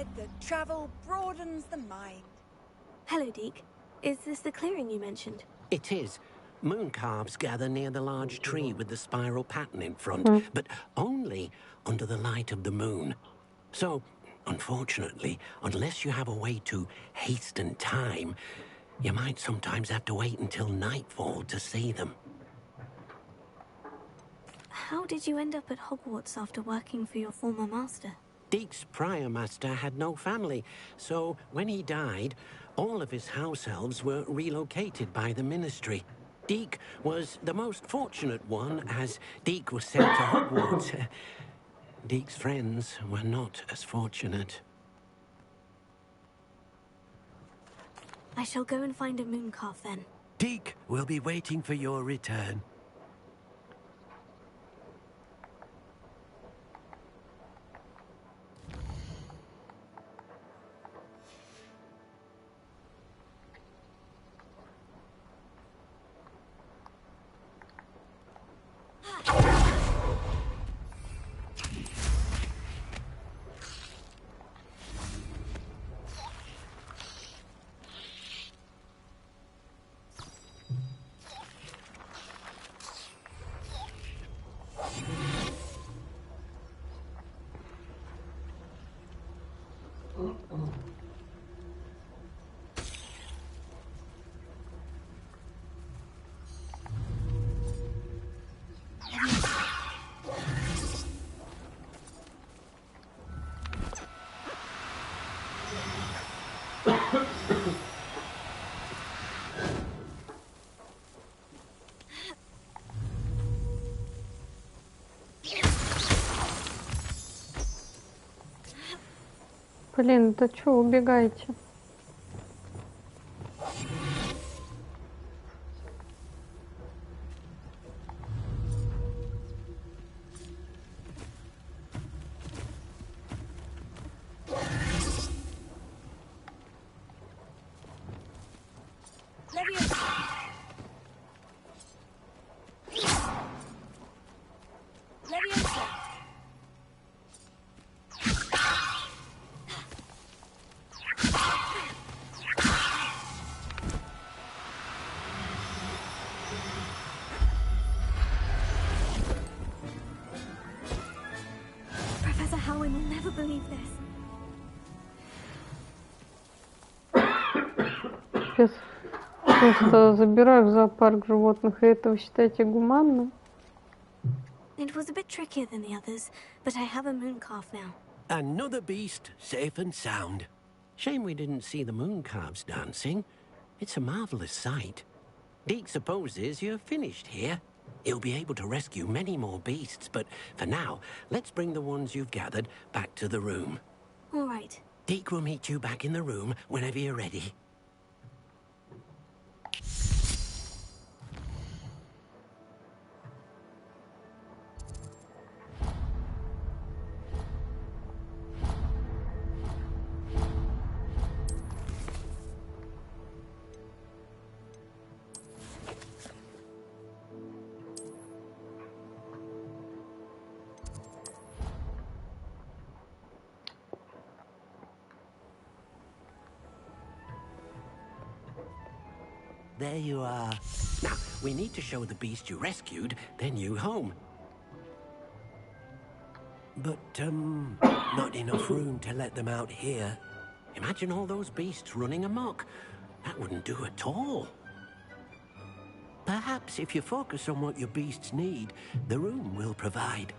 said that travel broadens the mind. Hello, Deke. Is this the clearing you mentioned? It is. Moon calves gather near the large tree with the spiral pattern in front, but only under the light of the moon. So, unfortunately, unless you have a way to hasten time, you might sometimes have to wait until nightfall to see them. How did you end up at Hogwarts after working for your former master? Deke's prior master had no family, so when he died, all of his house elves were relocated by the ministry. Deke was the most fortunate one, as Deke was sent to Hogwarts. Deke's friends were not as fortunate. I shall go and find a mooncalf then. Deke will be waiting for your return. Блин, да чё, убегаете? Professor Howin will never believe this. Сейчас просто забираю в зоопарк животных, и это вы считаете гуманно? It was a bit trickier than the others, but I have a mooncalf now. Another beast, safe and sound. Shame we didn't see the moon calves dancing. It's a marvelous sight. Deke supposes you're finished here. He'll be able to rescue many more beasts, but for now, let's bring the ones you've gathered back to the room. All right. Deke will meet you back in the room whenever you're ready. There you are. Now, we need to show the beast you rescued their new home. But, not enough room to let them out here. Imagine all those beasts running amok. That wouldn't do at all. Perhaps if you focus on what your beasts need, the room will provide.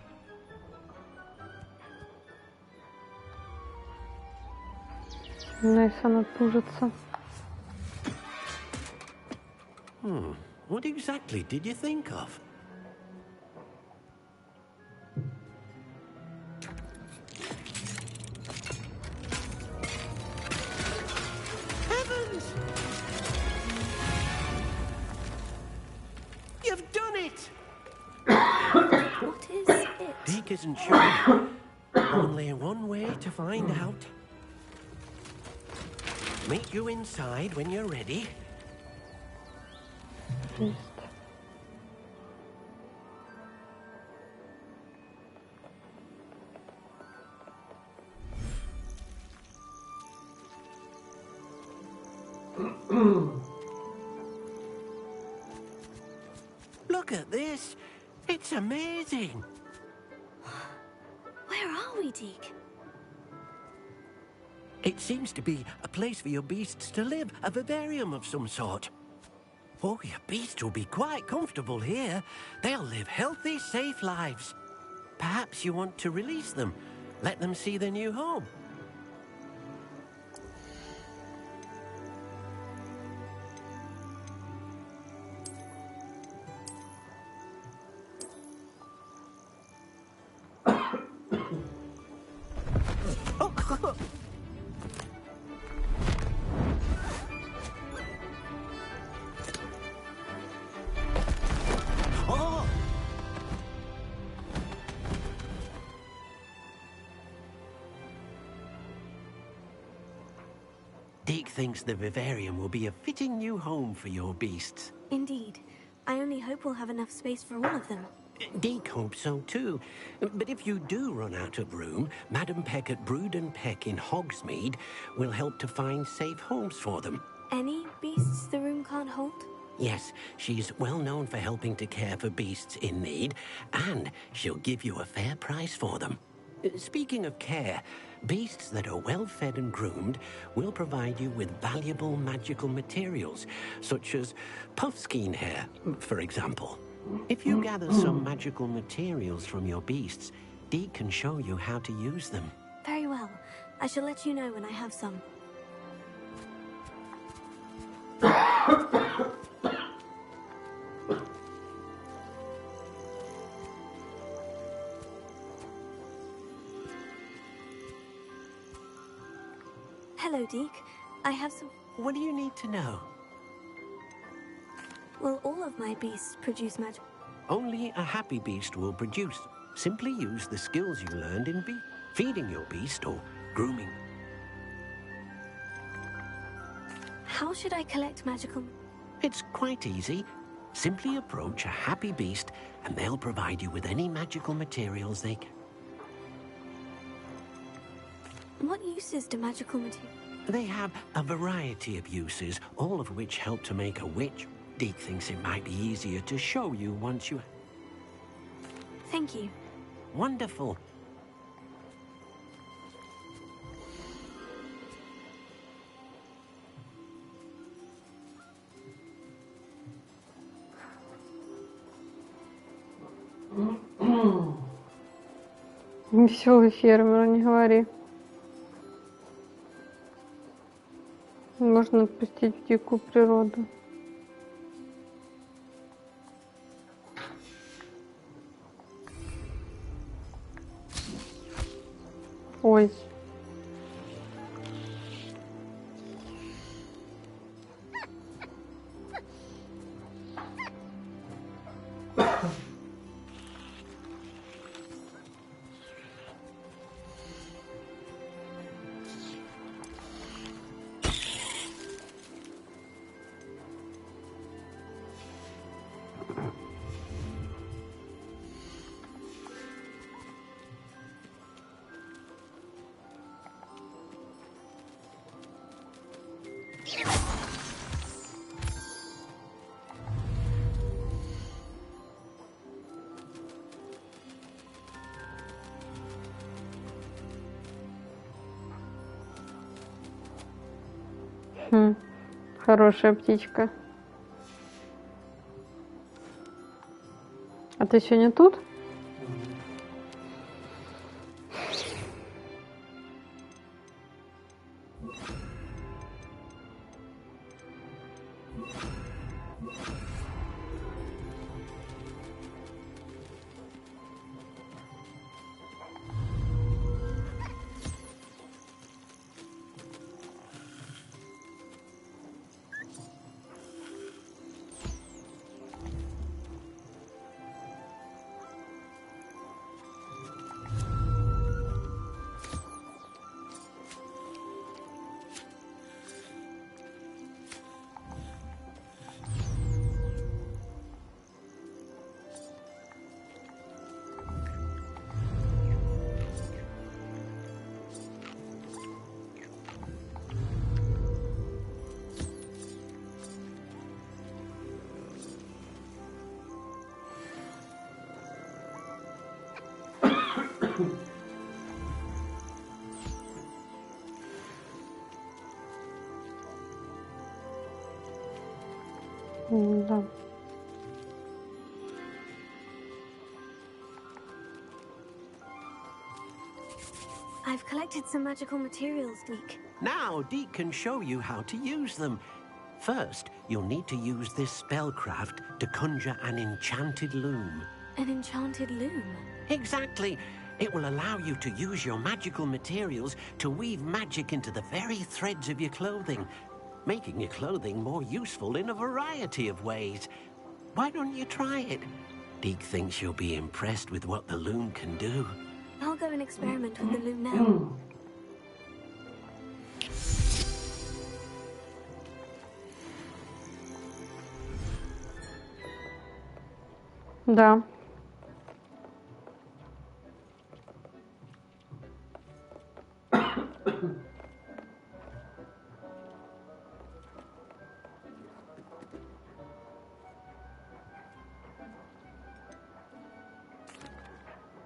Знаешь, она тужится. What exactly did you think of? Heavens! You've done it! What is it? Deke isn't sure. Only one way to find out. Meet you inside when you're ready. Look at this. It's amazing. Where are we, Deke? It seems to be a place for your beasts to live, a vivarium of some sort. Oh, your beasts will be quite comfortable here. They'll live healthy, safe lives. Perhaps you want to release them, let them see their new home. Deke thinks the vivarium will be a fitting new home for your beasts. Indeed. I only hope we'll have enough space for all of them. Deke hopes so too. But if you do run out of room, Madam Peck at Brood and Peck in Hogsmeade will help to find safe homes for them. Any beasts the room can't hold? Yes, she's well known for helping to care for beasts in need, and she'll give you a fair price for them. Speaking of care, beasts that are well fed and groomed will provide you with valuable magical materials, such as puffskein hair, for example. If you gather some magical materials from your beasts, Deke can show you how to use them. Very well. I shall let you know when I have some. Hello, Deke. I have some... What do you need to know? Will all of my beasts produce magic? Only a happy beast will produce. Simply use the skills you learned in feeding your beast or grooming. How should I collect magical... It's quite easy. Simply approach a happy beast and they'll provide you with any magical materials they can. What uses do magical materials? They have a variety of uses, all of which help to make a witch. Deke thinks it might be easier to show you once you... Thank you. Wonderful. Веселый фермер, не говори. Можно отпустить в дикую природу. Ой. Хорошая птичка. А ты сегодня тут? I've collected some magical materials, Deke. Now, Deke can show you how to use them. First, you'll need to use this spellcraft to conjure an enchanted loom. An enchanted loom? Exactly. It will allow you to use your magical materials to weave magic into the very threads of your clothing, making your clothing more useful in a variety of ways. Why don't you try it? Deke thinks you'll be impressed with what the loom can do. I'll go and experiment with the loom now. Да.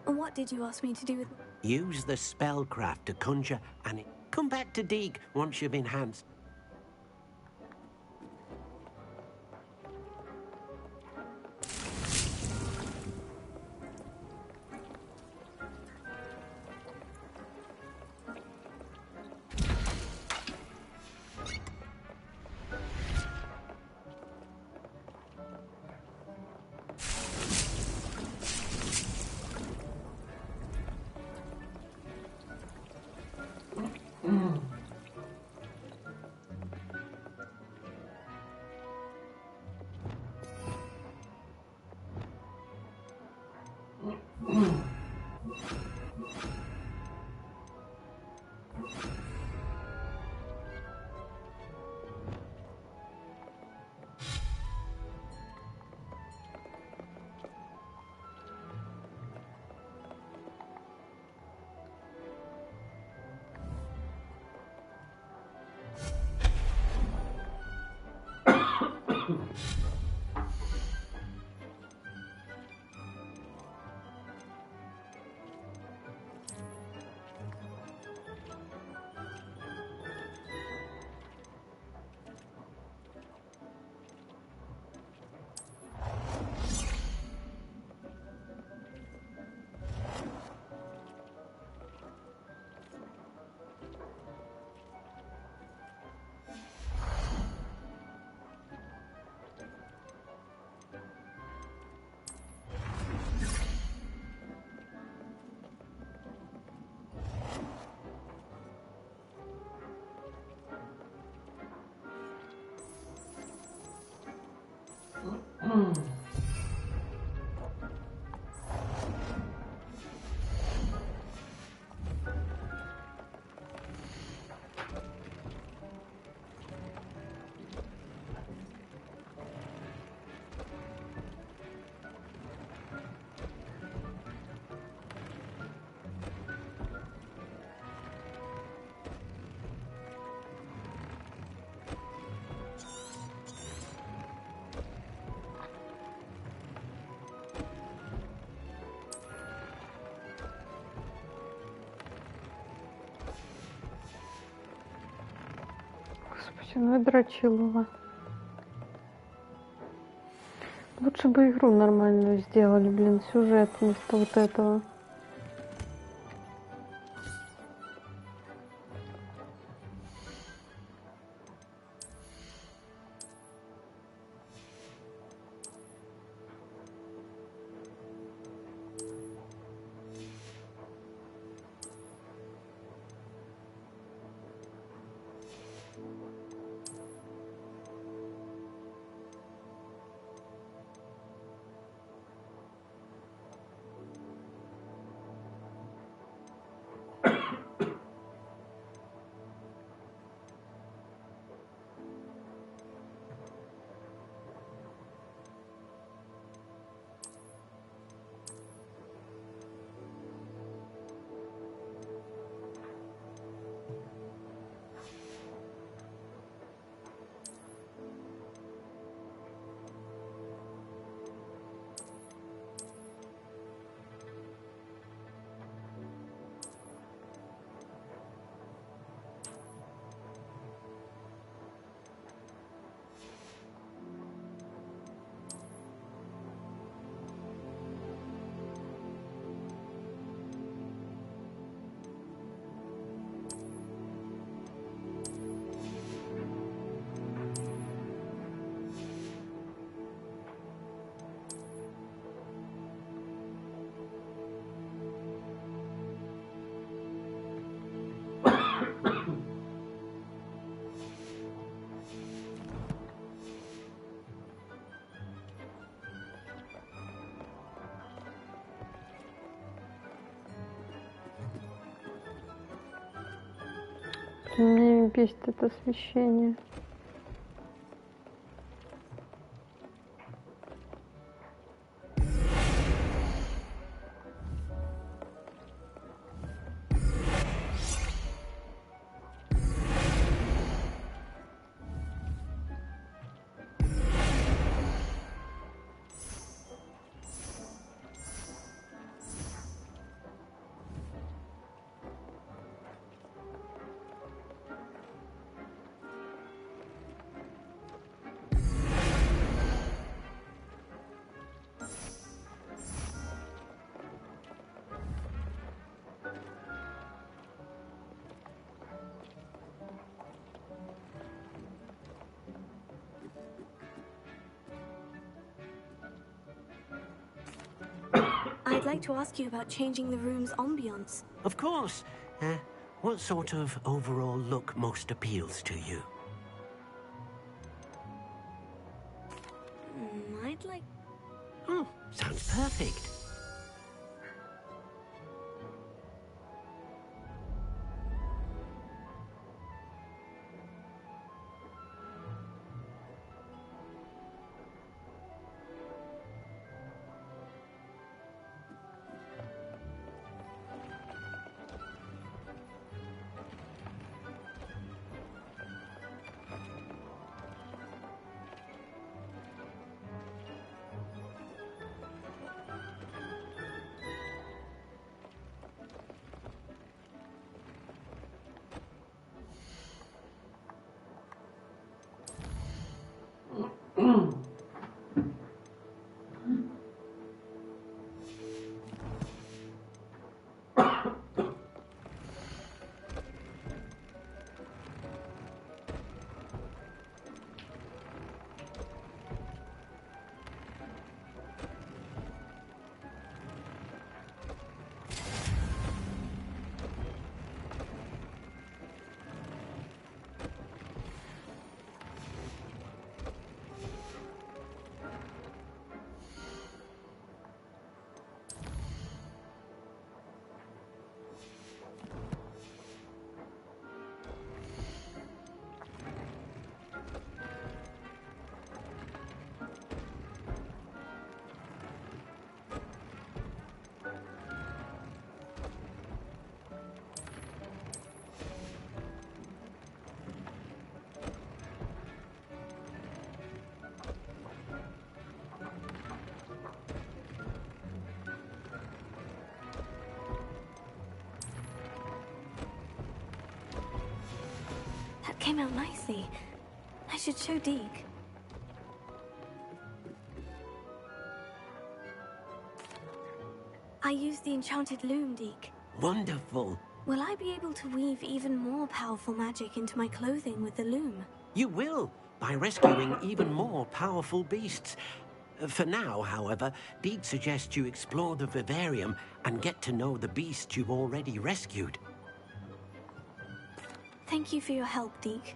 What did you ask me to do with... Use the spellcraft to conjure and come back to Deke once you've enhanced. Ну и дрочилово. Лучше бы игру нормальную сделали, блин, сюжет вместо вот этого. Мне бесит это освещение. I'd like to ask you about changing the room's ambience. Of course. What sort of overall look most appeals to you? I'd like... Oh, sounds perfect. That came out nicely. I should show Deke. I used the enchanted loom, Deke. Wonderful. Will I be able to weave even more powerful magic into my clothing with the loom? You will, by rescuing even more powerful beasts. For now, however, Deke suggests you explore the vivarium and get to know the beasts you've already rescued. Thank you for your help, Deke.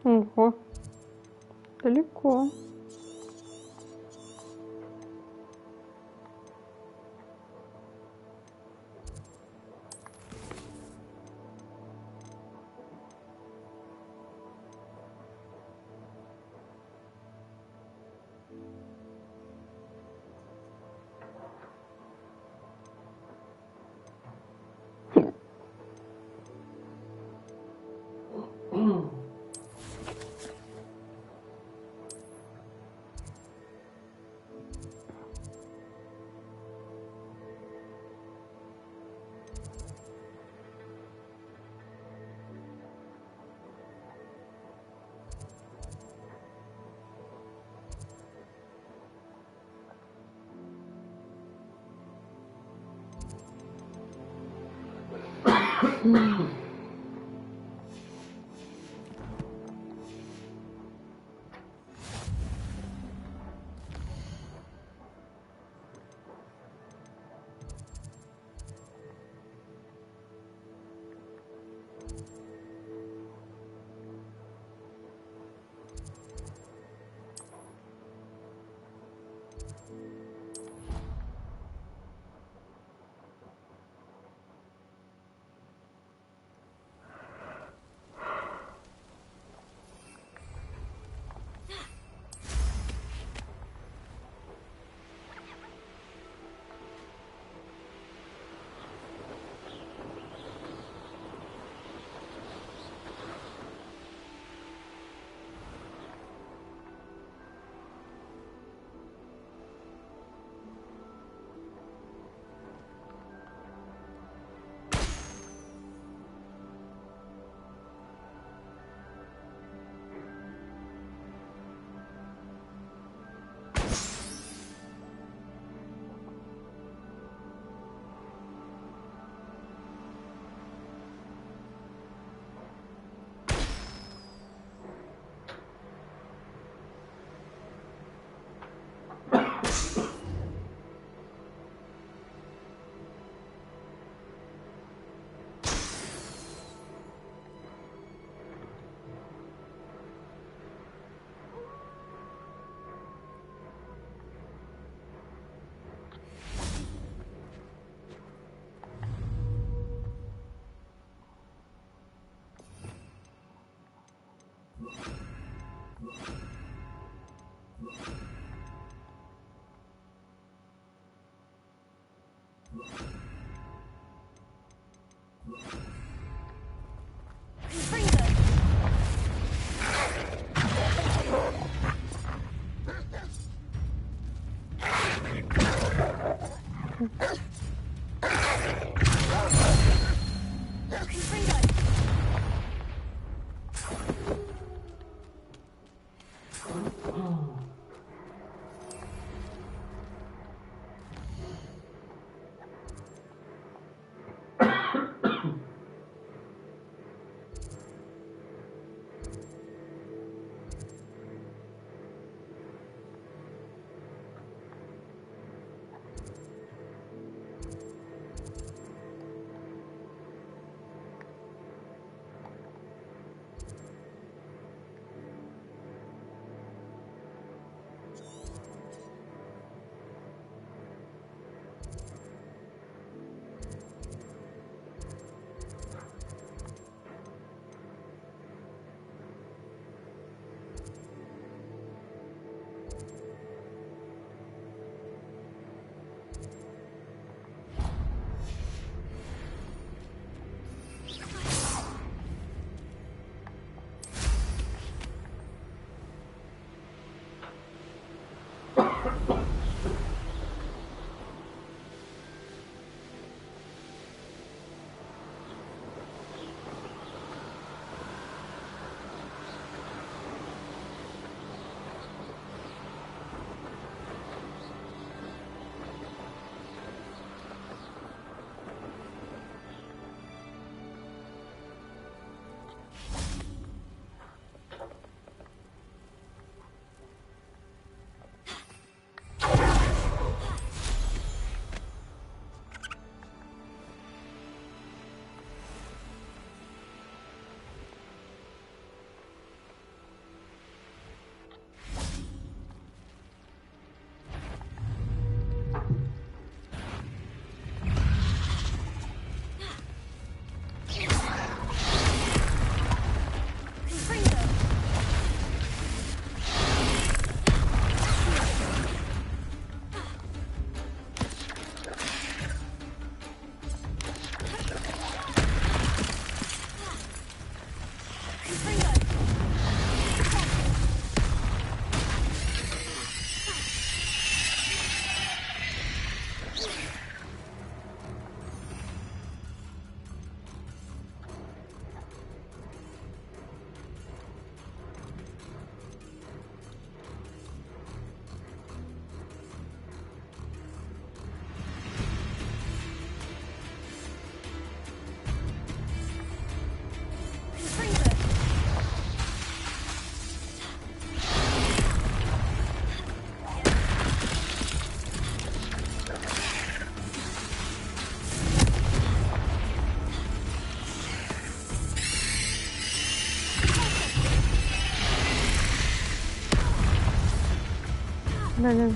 Ого. Далеко. Блин. Блин.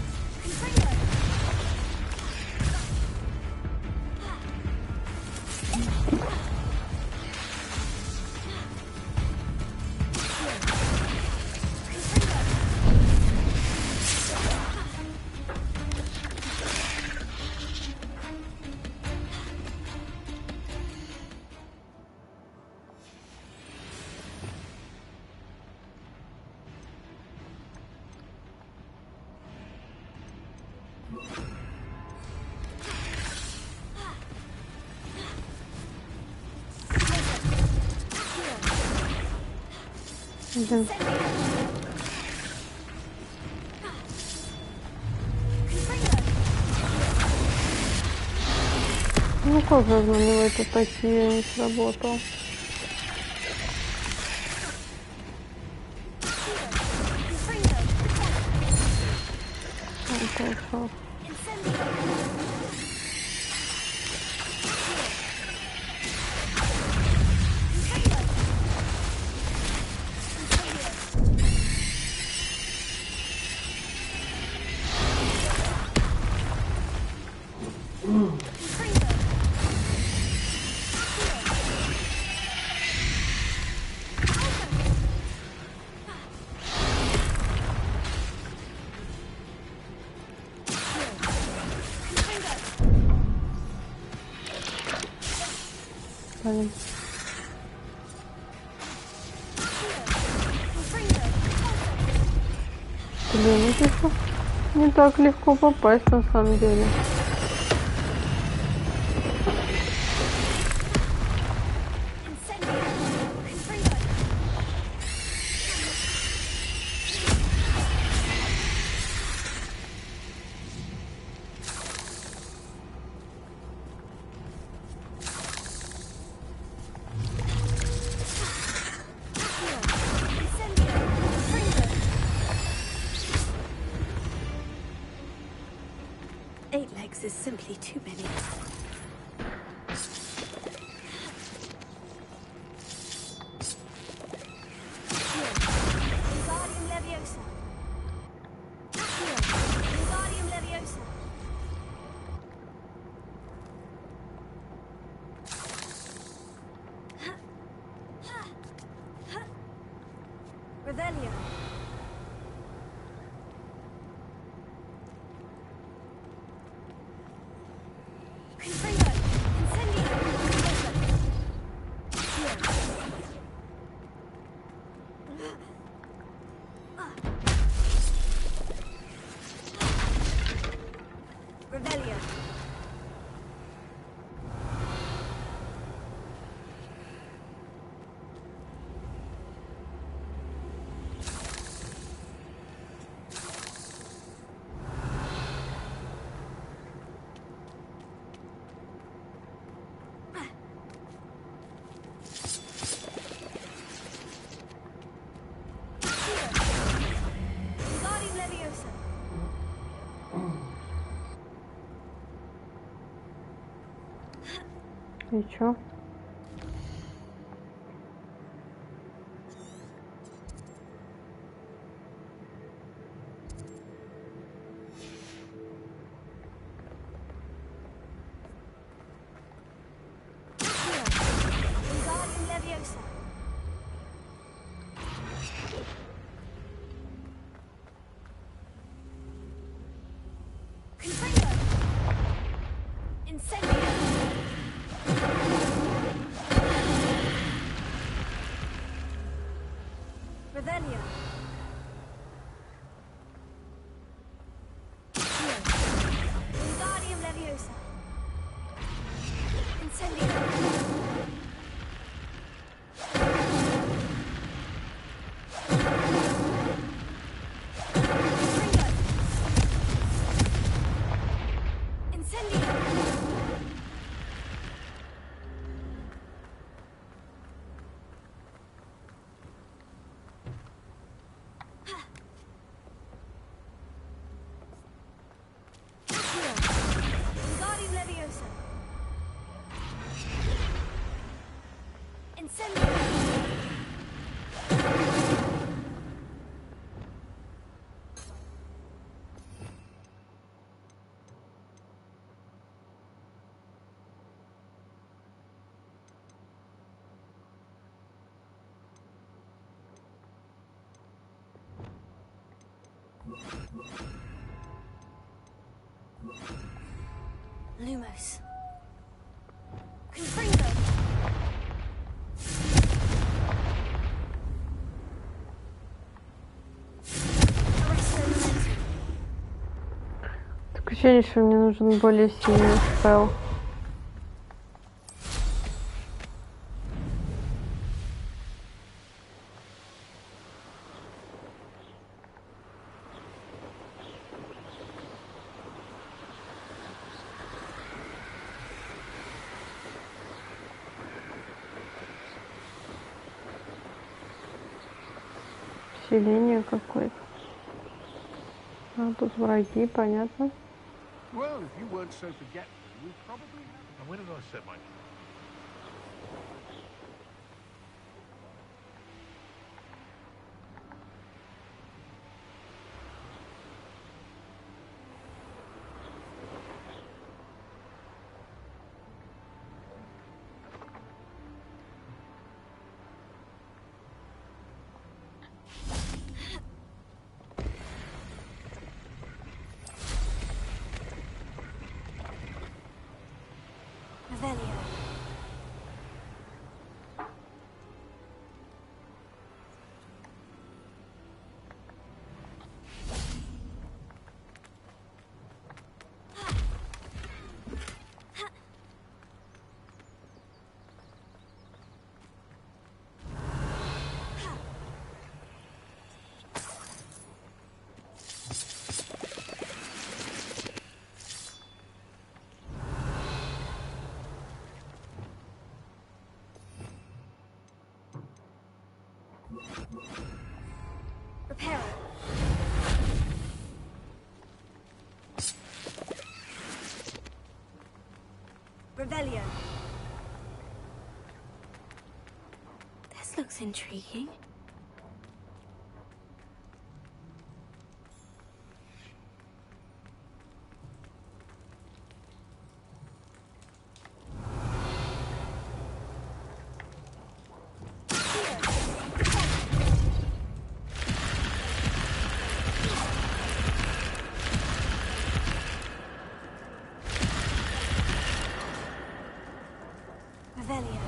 Ну как же на него это такие не сработал? Хорошо. поставим. Блин, это не так легко попасть на самом деле. Is simply too many. Wingardium Leviosa. Wingardium Leviosa. Revelio. И чё? Lumos. Confringo. Такое ощущение, что мне нужен более сильный спелл. Селение какое-то. А тут враги, понятно. Well, if you weren't so forgetful, we probably have. And where did I set my... Revelio. Reparo. Revelio. This looks intriguing. Revelio.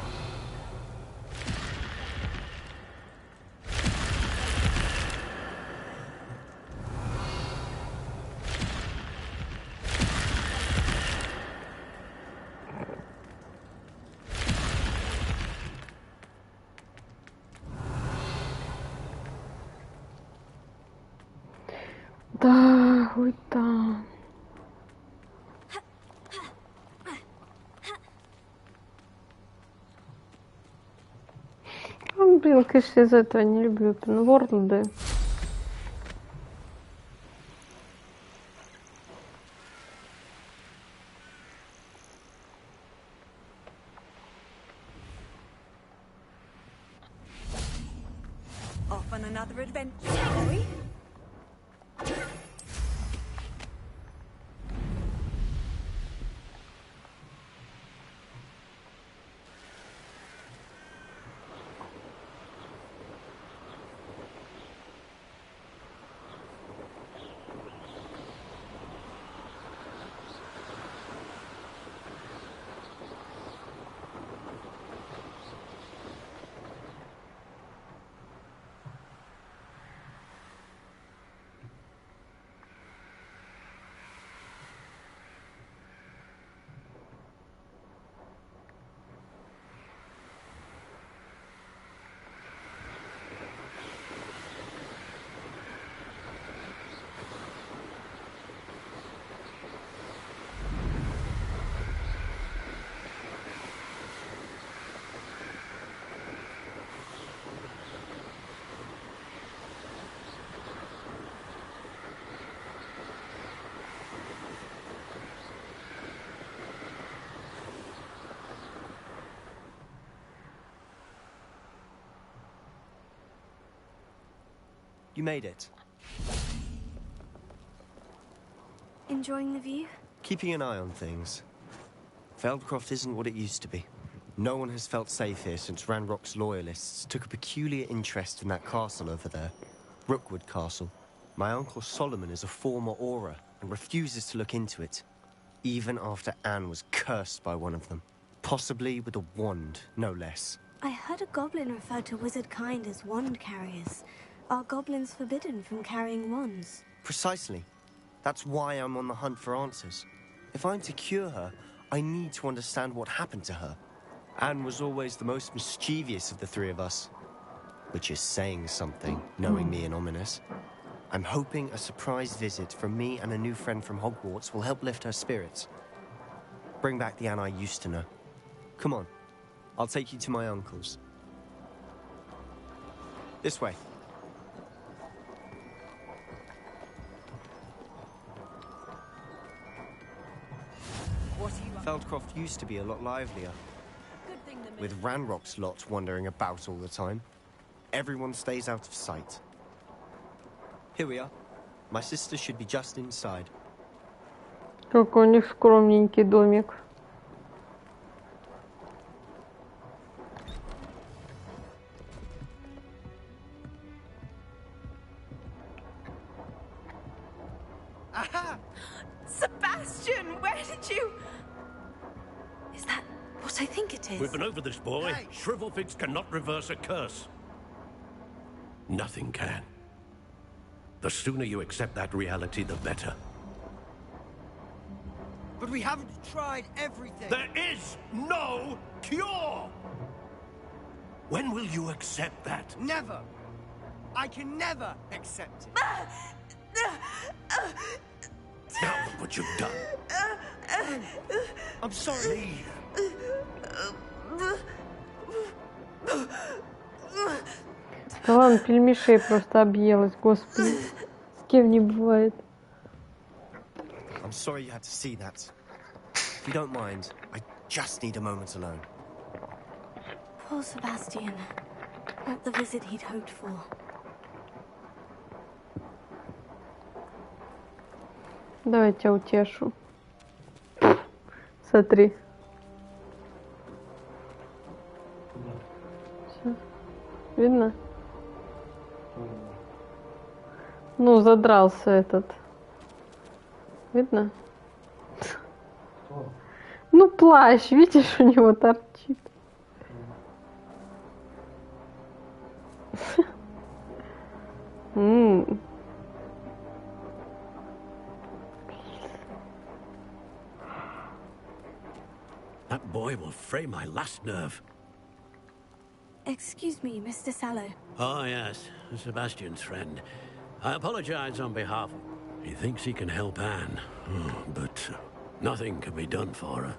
Да, ой, да. Ну, блин, конечно, из этого не люблю. Ворлды. Off on another adventure, shall we? You made it. Enjoying the view? Keeping an eye on things. Feldcroft isn't what it used to be. No one has felt safe here since Ranrock's loyalists took a peculiar interest in that castle over there. Rookwood Castle. My uncle Solomon is a former Auror and refuses to look into it. Even after Anne was cursed by one of them. Possibly with a wand, no less. I heard a goblin refer to wizard kind as wand carriers. Are goblins forbidden from carrying wands? Precisely. That's why I'm on the hunt for answers. If I'm to cure her, I need to understand what happened to her. Anne was always the most mischievous of the three of us. Which is saying something, knowing me and ominous. I'm hoping a surprise visit from me and a new friend from Hogwarts will help lift her spirits. Bring back the Anne I used to know. Come on, I'll take you to my uncle's. This way. Feldcroft used to be a lot livelier. With Ranrock's lot wandering about all the time. Everyone stays out of sight. Here we are. My sister should be just inside. Какой у них скромненький домик. Aha! Sebastian, where did you... Is that what I think it is? We've been over this, boy. Hey. Shrivelfigs cannot reverse a curse. Nothing can. The sooner you accept that reality, the better. But we haven't tried everything. There is no cure! When will you accept that? Never! I can never accept it. Now look what you've done. I'm sorry. Да ладно, пельмешей просто объелась, господи. С кем не бывает. I'm sorry you had to see that. If you don't mind, I just need a moment alone. Poor Sebastian. Not the visit he'd hoped for. Давай я тебя утешу. Смотри. Сейчас. Видно? Ну, задрался этот. Видно? Ну, плащ, видишь, у него торчит. That boy will fray my last nerve. Excuse me, Mr. Sallow. Oh, yes, Sebastian's friend. I apologize on behalf of... He thinks he can help Anne, but nothing can be done for her.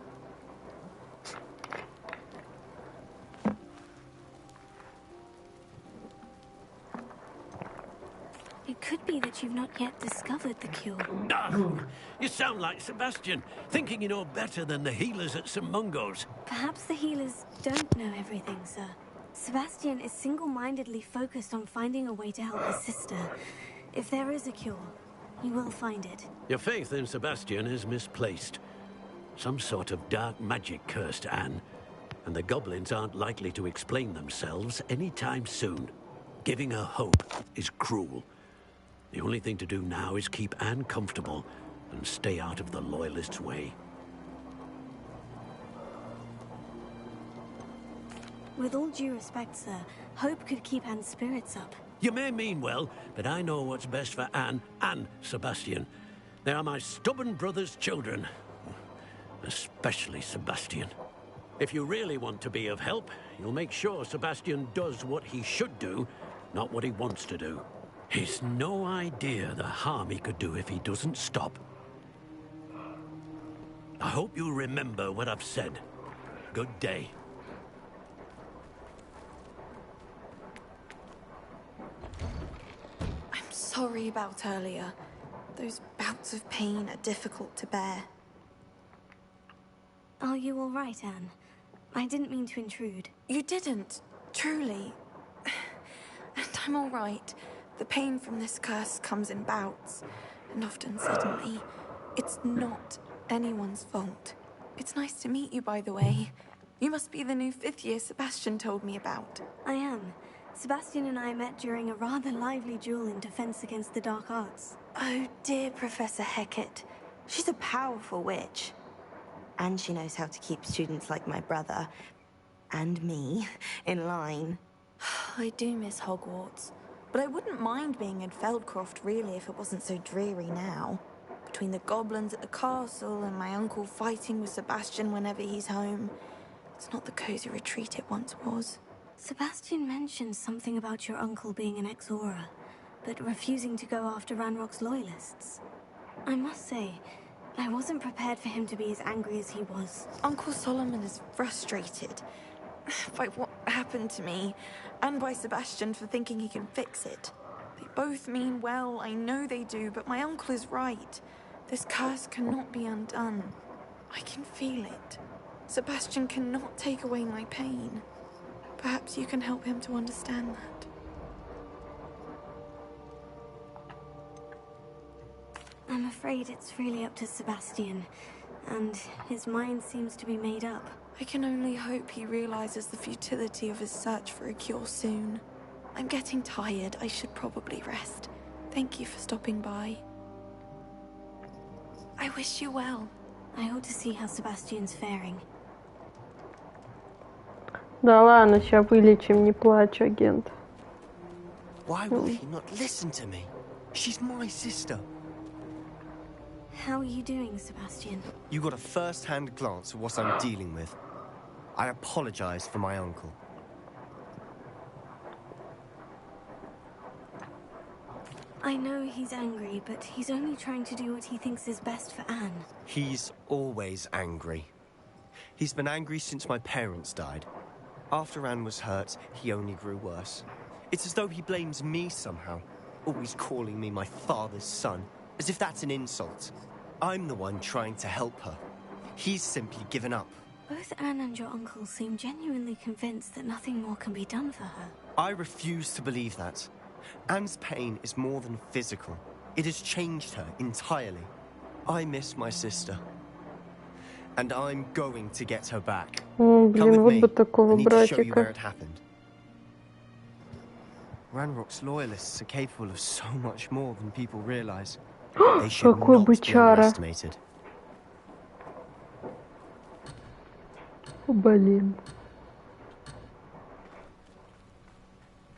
It could be that you've not yet discovered the cure. No, you sound like Sebastian, thinking you know better than the healers at St. Mungo's. Perhaps the healers don't know everything, sir. Sebastian is single-mindedly focused on finding a way to help his sister. If there is a cure, he will find it. Your faith in Sebastian is misplaced. Some sort of dark magic cursed Anne, and the goblins aren't likely to explain themselves anytime soon. Giving her hope is cruel. The only thing to do now is keep Anne comfortable and stay out of the Loyalists' way. With all due respect, sir, hope could keep Anne's spirits up. You may mean well, but I know what's best for Anne and Sebastian. They are my stubborn brother's children. Especially Sebastian. If you really want to be of help, you'll make sure Sebastian does what he should do, not what he wants to do. He's no idea the harm he could do if he doesn't stop. I hope you remember what I've said. Good day. I'm sorry about earlier. Those bouts of pain are difficult to bear. Are you all right, Anne? I didn't mean to intrude. You didn't, truly. And I'm all right. The pain from this curse comes in bouts, and often suddenly. It's not anyone's fault. It's nice to meet you, by the way. You must be the new 5th year Sebastian told me about. I am. Sebastian and I met during a rather lively duel in defense against the dark arts. Oh, dear Professor Hecat. She's a powerful witch. And she knows how to keep students like my brother, and me, in line. I do miss Hogwarts, but I wouldn't mind being in Feldcroft, really, if it wasn't so dreary now. Between the goblins at the castle and my uncle fighting with Sebastian whenever he's home, it's not the cozy retreat it once was. Sebastian mentioned something about your uncle being an ex-Auror, but refusing to go after Ranrock's loyalists. I must say, I wasn't prepared for him to be as angry as he was. Uncle Solomon is frustrated by what happened to me, and by Sebastian for thinking he can fix it. They both mean well, I know they do, but my uncle is right. This curse cannot be undone. I can feel it. Sebastian cannot take away my pain. Perhaps you can help him to understand that. I'm afraid it's really up to Sebastian, and his mind seems to be made up. I can only hope he realizes the futility of his search for a cure soon. I'm getting tired. I should probably rest. Thank you for stopping by. I wish you well. I ought to see how Sebastian's faring. Да ладно, сейчас вылечим, не плачь, агент. Why will he not listen to me? She's my sister. How are you doing, Sebastian? You got a first-hand glance at what I'm dealing with. I apologize for my uncle. I know he's angry, but he's only trying to do what he thinks is best for Anne. He's always angry. He's been angry since my parents died. After Anne was hurt, he only grew worse. It's as though he blames me somehow, always calling me my father's son, as if that's an insult. I'm the one trying to help her. He's simply given up. Both Anne and your uncle seem genuinely convinced that nothing more can be done for her. I refuse to believe that. Anne's pain is more than physical. It has changed her entirely. I miss my sister. And I'm going to get her back. О, Come блин, with вот me. бы такого I need to show you where братика. it happened. Ranrock's loyalists are capable of so much more than people realize. They should Какой not be бычара. underestimated. Блин.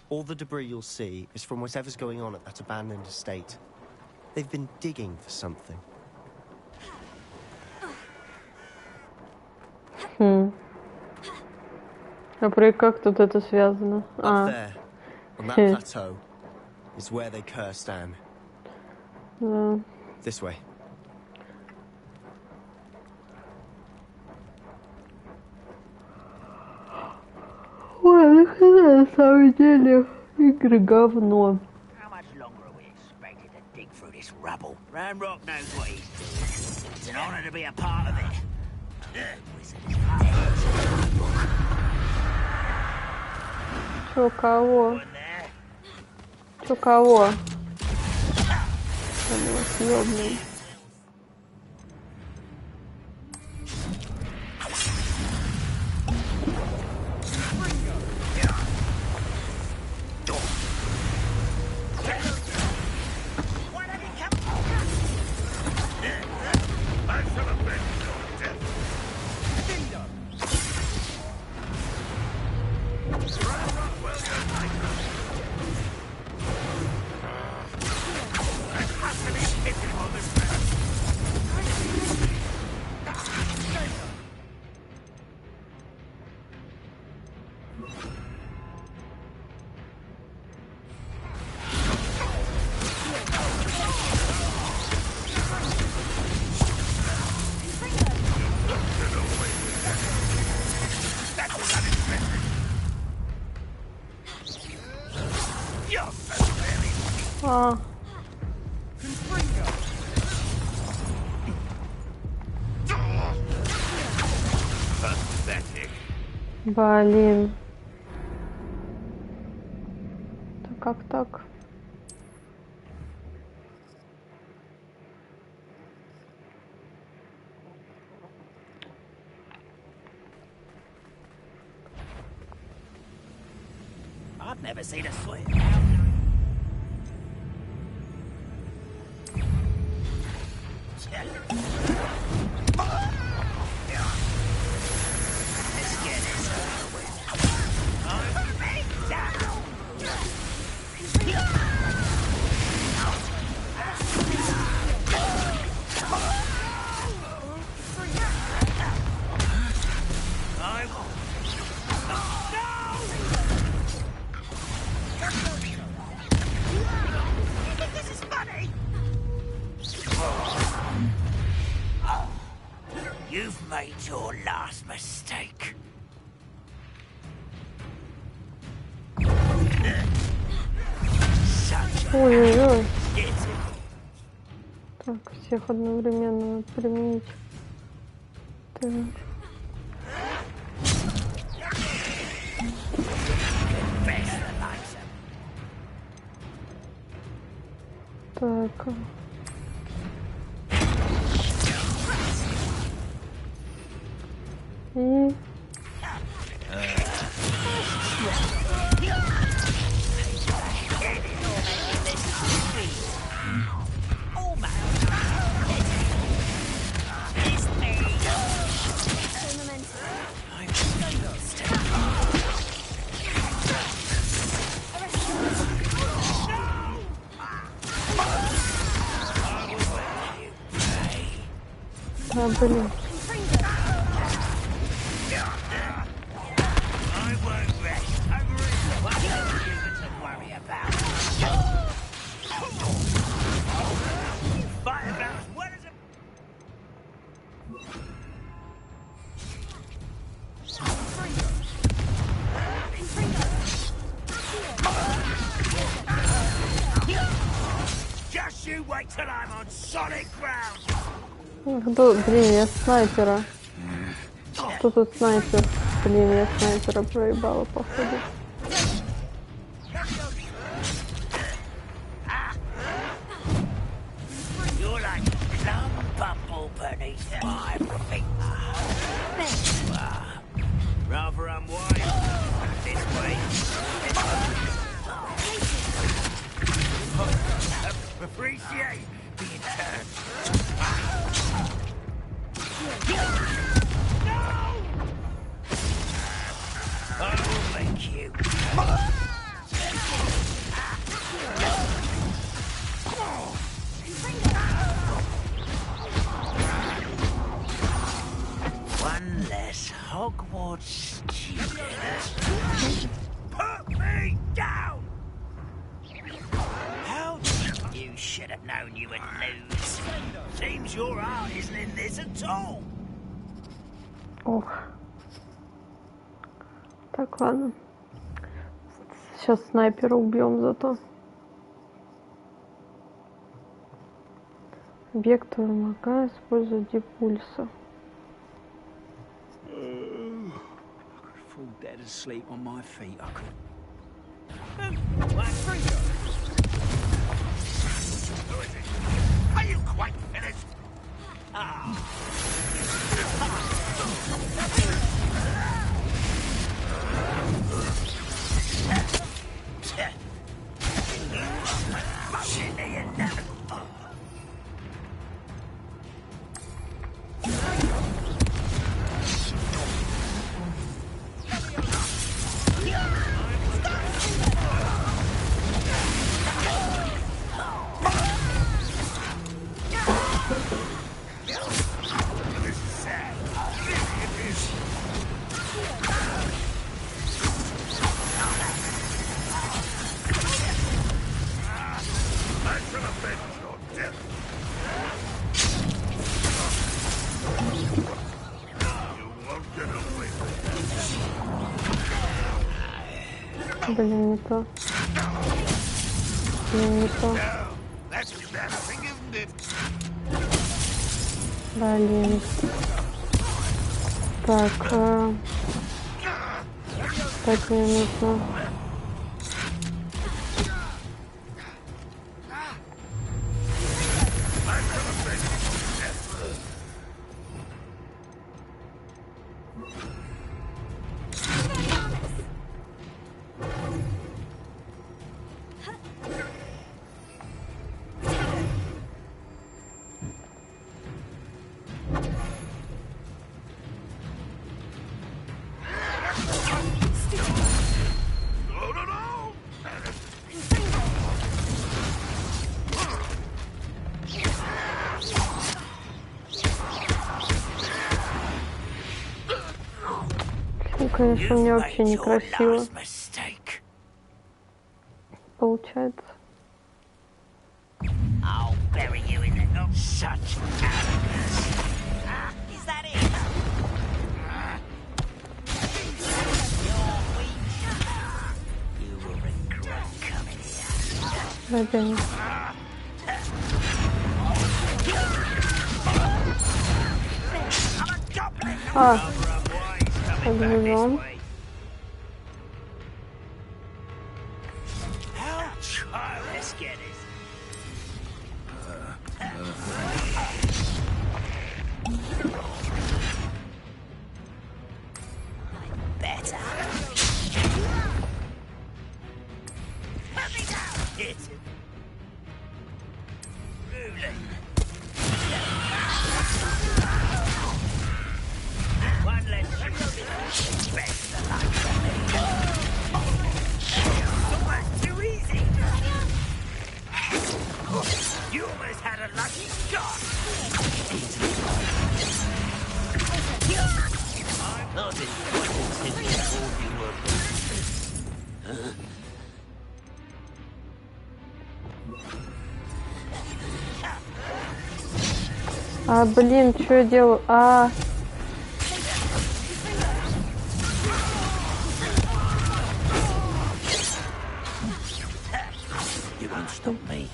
All the debris you'll see is from whatever's going on at that abandoned estate. They've been digging for something. Хм. А про как тут это связано? Up there, on that plateau, is where they cursed Anne. Да. This way. Ой, нахрена на самом деле игры говно. How much longer are we expected to dig through this rubble? Ranrock knows what he's doing. It's an honor to be a part of it. Чё, кого? Чё, кого? Съёбный. А. Блин. Так как так? I've never seen a swim. You've made your last mistake. Ой-ой-ой. Так, всех одновременно надо применить. Так. Так. И... А, блин. You wait till I'm on solid ground. Блин, я снайпера. Что тут снайпер? Блин, я снайпера проебала, походу. You're like some bumble beneath my feet. Rather unwise. This way. Appreciate being turned. No! I will make you. One less Hogwarts student. Put me down! How you should have known you would lose. Seems your heart isn't in this at all. Ох. Так, ладно. Сейчас снайпера убьем зато. Вектор мака используя депульса. I could fall dead asleep on my feet. I could. Are you quite finished? Блин, не то. Блин, не то. Блин. Так, так мне нужно. Конечно, мне вообще некрасиво получается. Опять. Подвезем. Блин, что я делаю? You won't stop me.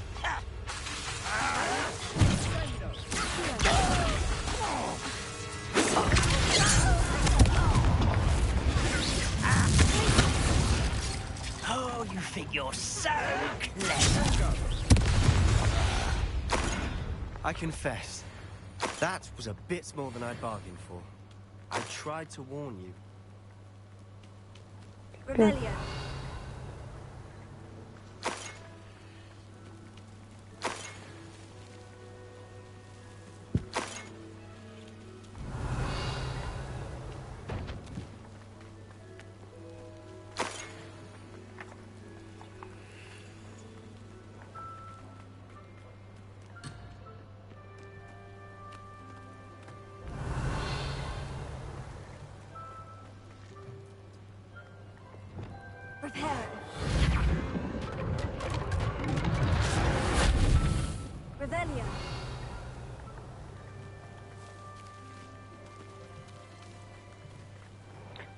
I confess, that was a bit more than I'd bargained for. I tried to warn you. Rebellion. Prepare. Rebellion.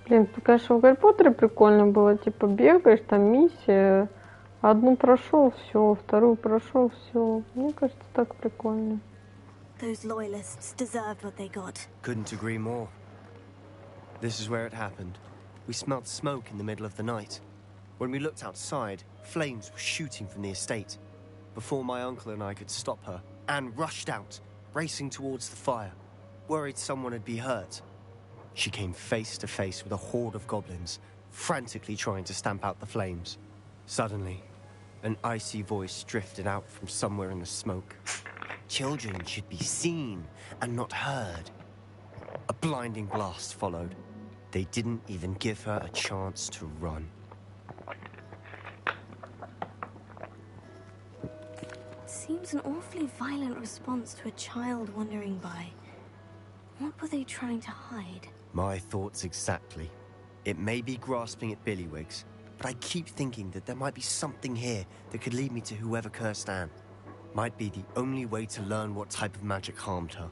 Блин, тут, конечно, в Гарри Поттере прикольно было. Типа бегаешь, там миссия. Одну прошел, все, вторую прошел, все. Мне кажется, так прикольно. Those loyalists deserved what they got. Couldn't agree more. This is where it happened. We smelled smoke in the middle of the night. When we looked outside, flames were shooting from the estate. Before my uncle and I could stop her, Anne rushed out, racing towards the fire, worried someone would be hurt. She came face to face with a horde of goblins, frantically trying to stamp out the flames. Suddenly, an icy voice drifted out from somewhere in the smoke. Children should be seen and not heard. A blinding blast followed. They didn't even give her a chance to run. Seems an awfully violent response to a child wandering by. What were they trying to hide? My thoughts exactly. It may be grasping at Billywigs, but I keep thinking that there might be something here that could lead me to whoever cursed Anne. Might be the only way to learn what type of magic harmed her,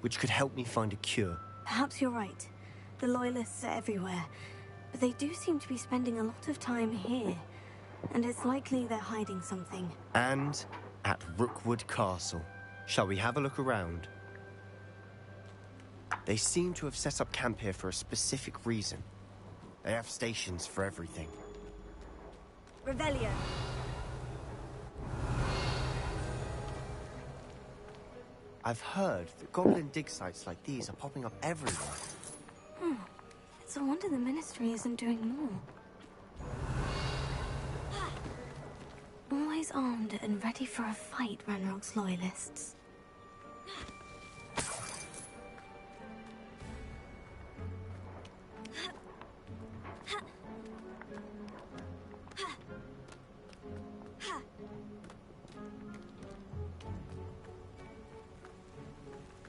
which could help me find a cure. Perhaps you're right. The loyalists are everywhere, but they do seem to be spending a lot of time here, and it's likely they're hiding something. And at Rookwood Castle. Shall we have a look around? They seem to have set up camp here for a specific reason. They have stations for everything. Rebellion. I've heard that goblin dig sites like these are popping up everywhere. It's a wonder the Ministry isn't doing more. Always armed and ready for a fight, Ranrock's loyalists.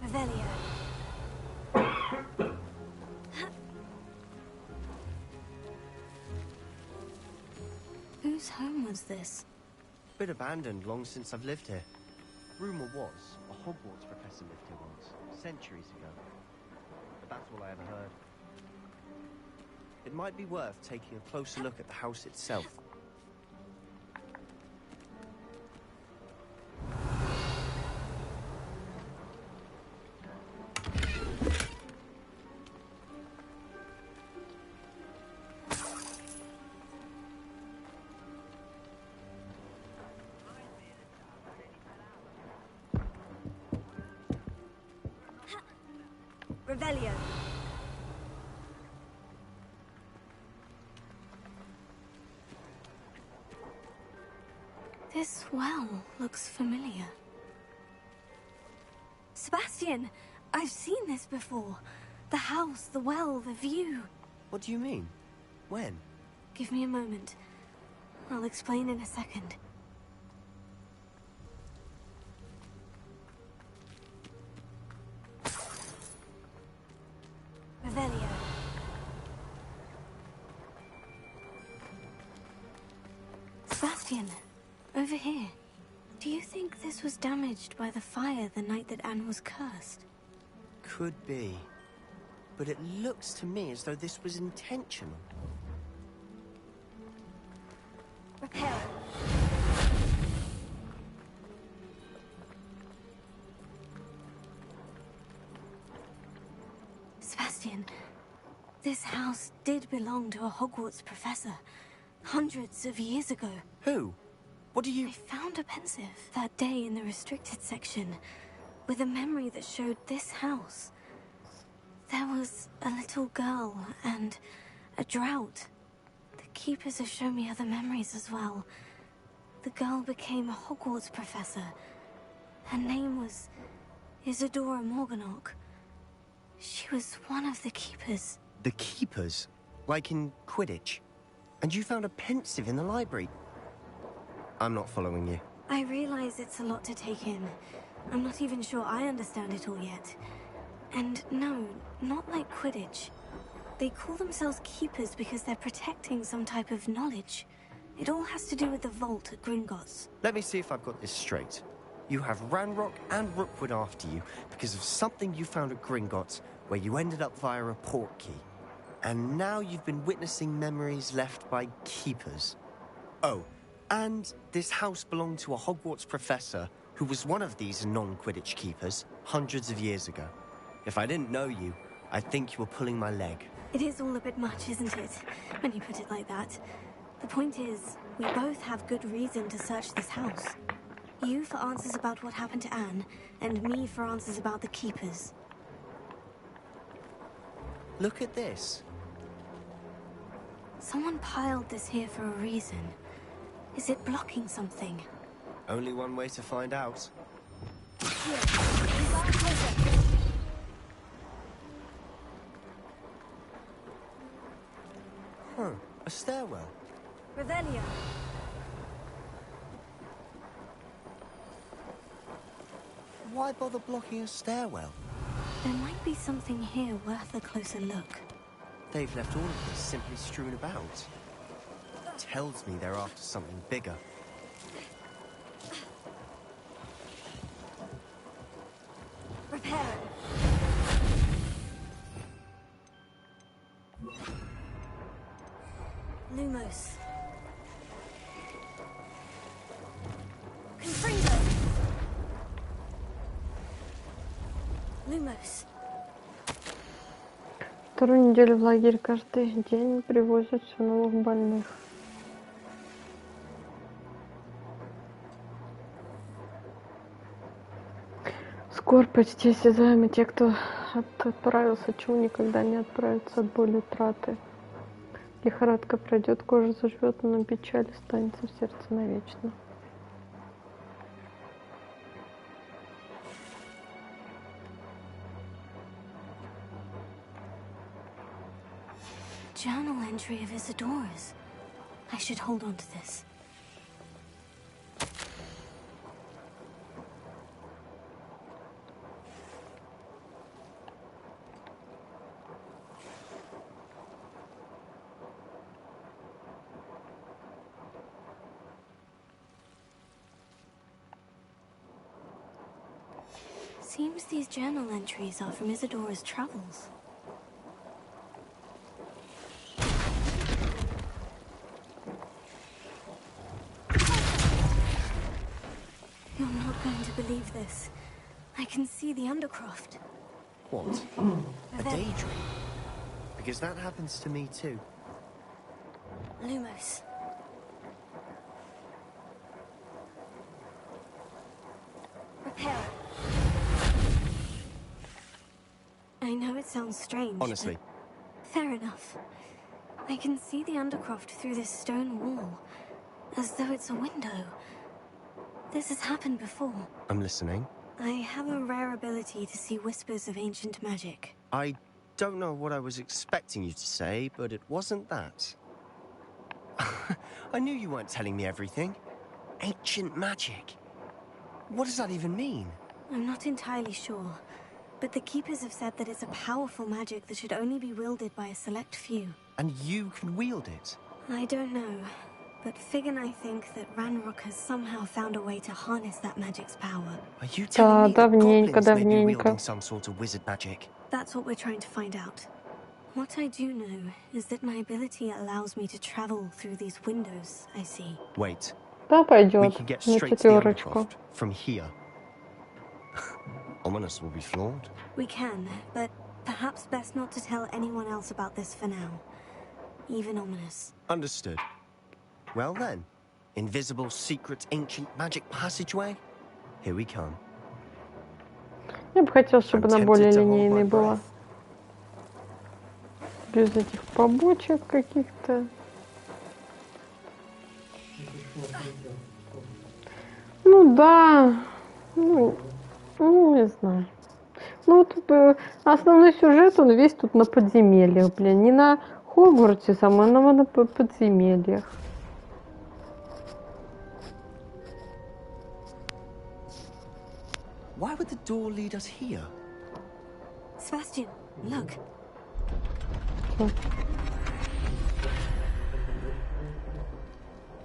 Revelio. Whose home was this? Been abandoned long since I've lived here. Rumor was a Hogwarts professor lived here once, centuries ago. But that's all I ever heard. It might be worth taking a closer look at the house itself. Rebellion. This well looks familiar. Sebastian! I've seen this before. The house, the well, the view. What do you mean? When? Give me a moment. I'll explain in a second. Revelio. Sebastian, over here. Do you think this was damaged by the fire the night that Anne was cursed? Could be. But it looks to me as though this was intentional. Repair. Sebastian, this house did belong to a Hogwarts professor. Hundreds of years ago. Who? What do you... I found a pensive that day in the restricted section. with a memory that showed this house. There was a little girl and a drought. The keepers have shown me other memories as well. The girl became a Hogwarts professor. Her name was Isadora Morganach. She was one of the keepers. The keepers? Like in Quidditch? And you found a pensive in the library? I'm not following you. I realize it's a lot to take in. I'm not even sure I understand it all yet. And no, not like Quidditch. They call themselves keepers because they're protecting some type of knowledge. It all has to do with the vault at Gringotts. Let me see if I've got this straight. You have Ranrock and Rookwood after you because of something you found at Gringotts, where you ended up via a portkey. And now you've been witnessing memories left by keepers. Oh, and this house belonged to a Hogwarts professor who was one of these non-Quidditch keepers hundreds of years ago. If I didn't know you, I'd think you were pulling my leg. It is all a bit much, isn't it? When you put it like that. The point is, we both have good reason to search this house. You for answers about what happened to Anne, and me for answers about the keepers. Look at this. Someone piled this here for a reason. Is it blocking something? Only one way to find out. Huh, a stairwell. Revelio. Why bother blocking a stairwell? There might be something here worth a closer look. They've left all of this simply strewn about. Tells me they're after something bigger. Prepare. Lumos. Confringo. Lumos. Вторую неделю в лагерь каждый день привозят все новых больных. Скоро почти осязаемы те, кто отправился, чего никогда не отправится от боли утраты. Лихорадка пройдет, кожа заживет, но печаль останется в сердце навечно. Journal entry of Isadora's. I should hold on to this. Seems these journal entries are from Isadora's travels. You're not going to believe this. I can see the Undercroft. What? A daydream? Because that happens to me too. Lumos. Prepare. I know it sounds strange. Honestly. But fair enough. I can see the Undercroft through this stone wall, as though it's a window. This has happened before. I'm listening. I have a rare ability to see whispers of ancient magic. I don't know what I was expecting you to say, but it wasn't that. I knew you weren't telling me everything. Ancient magic. What does that even mean? I'm not entirely sure, but the Keepers have said that it's a powerful magic that should only be wielded by a select few. And you can wield it? I don't know, but Fig and I think that Ranrock has somehow found a way to harness that magic's power. Are you telling me that goblins may be давненько. wielding some sort of wizard magic? That's what we're trying to find out. What I do know is that my ability allows me to travel through these windows I see. Wait. Да, We пойдет. can get На straight to the четверочку. Undercroft from here. Ominous will be flawed. We can, but perhaps best not to tell anyone else about this for now. Even Ominous. Understood. Well then, invisible, secret, ancient magic passageway? Here we come. Я бы хотела, чтобы она более линейной была. Без этих побочек каких-то. Ну да. Ну, не знаю. Ну вот основной сюжет, он весь тут на подземельях, блин. Не на Хогвартсе самом, а на подземельях. Why would the door lead us here? Sebastian, look.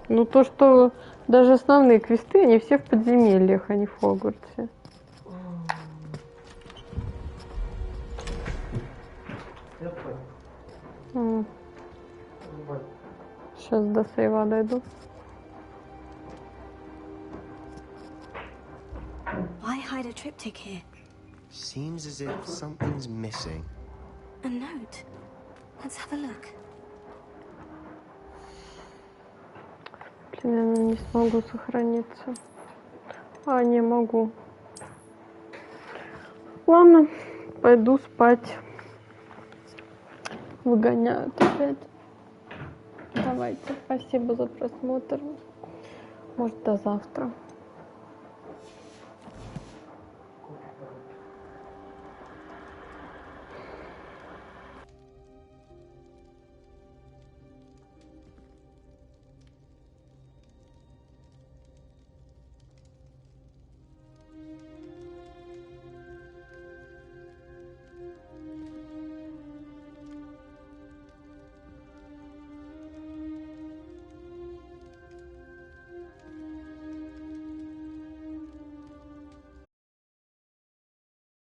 Ну то, что даже основные квесты, они все в подземельях, а не в Хогвартсе. Сейчас до сейва дойду. Why hide a triptych here? Seems as if something's missing. A note. Let's have a look. Блин, я не смогу сохраниться. А, не могу. Ладно, пойду спать. Выгоняют опять. Давайте, спасибо за просмотр. Может, до завтра.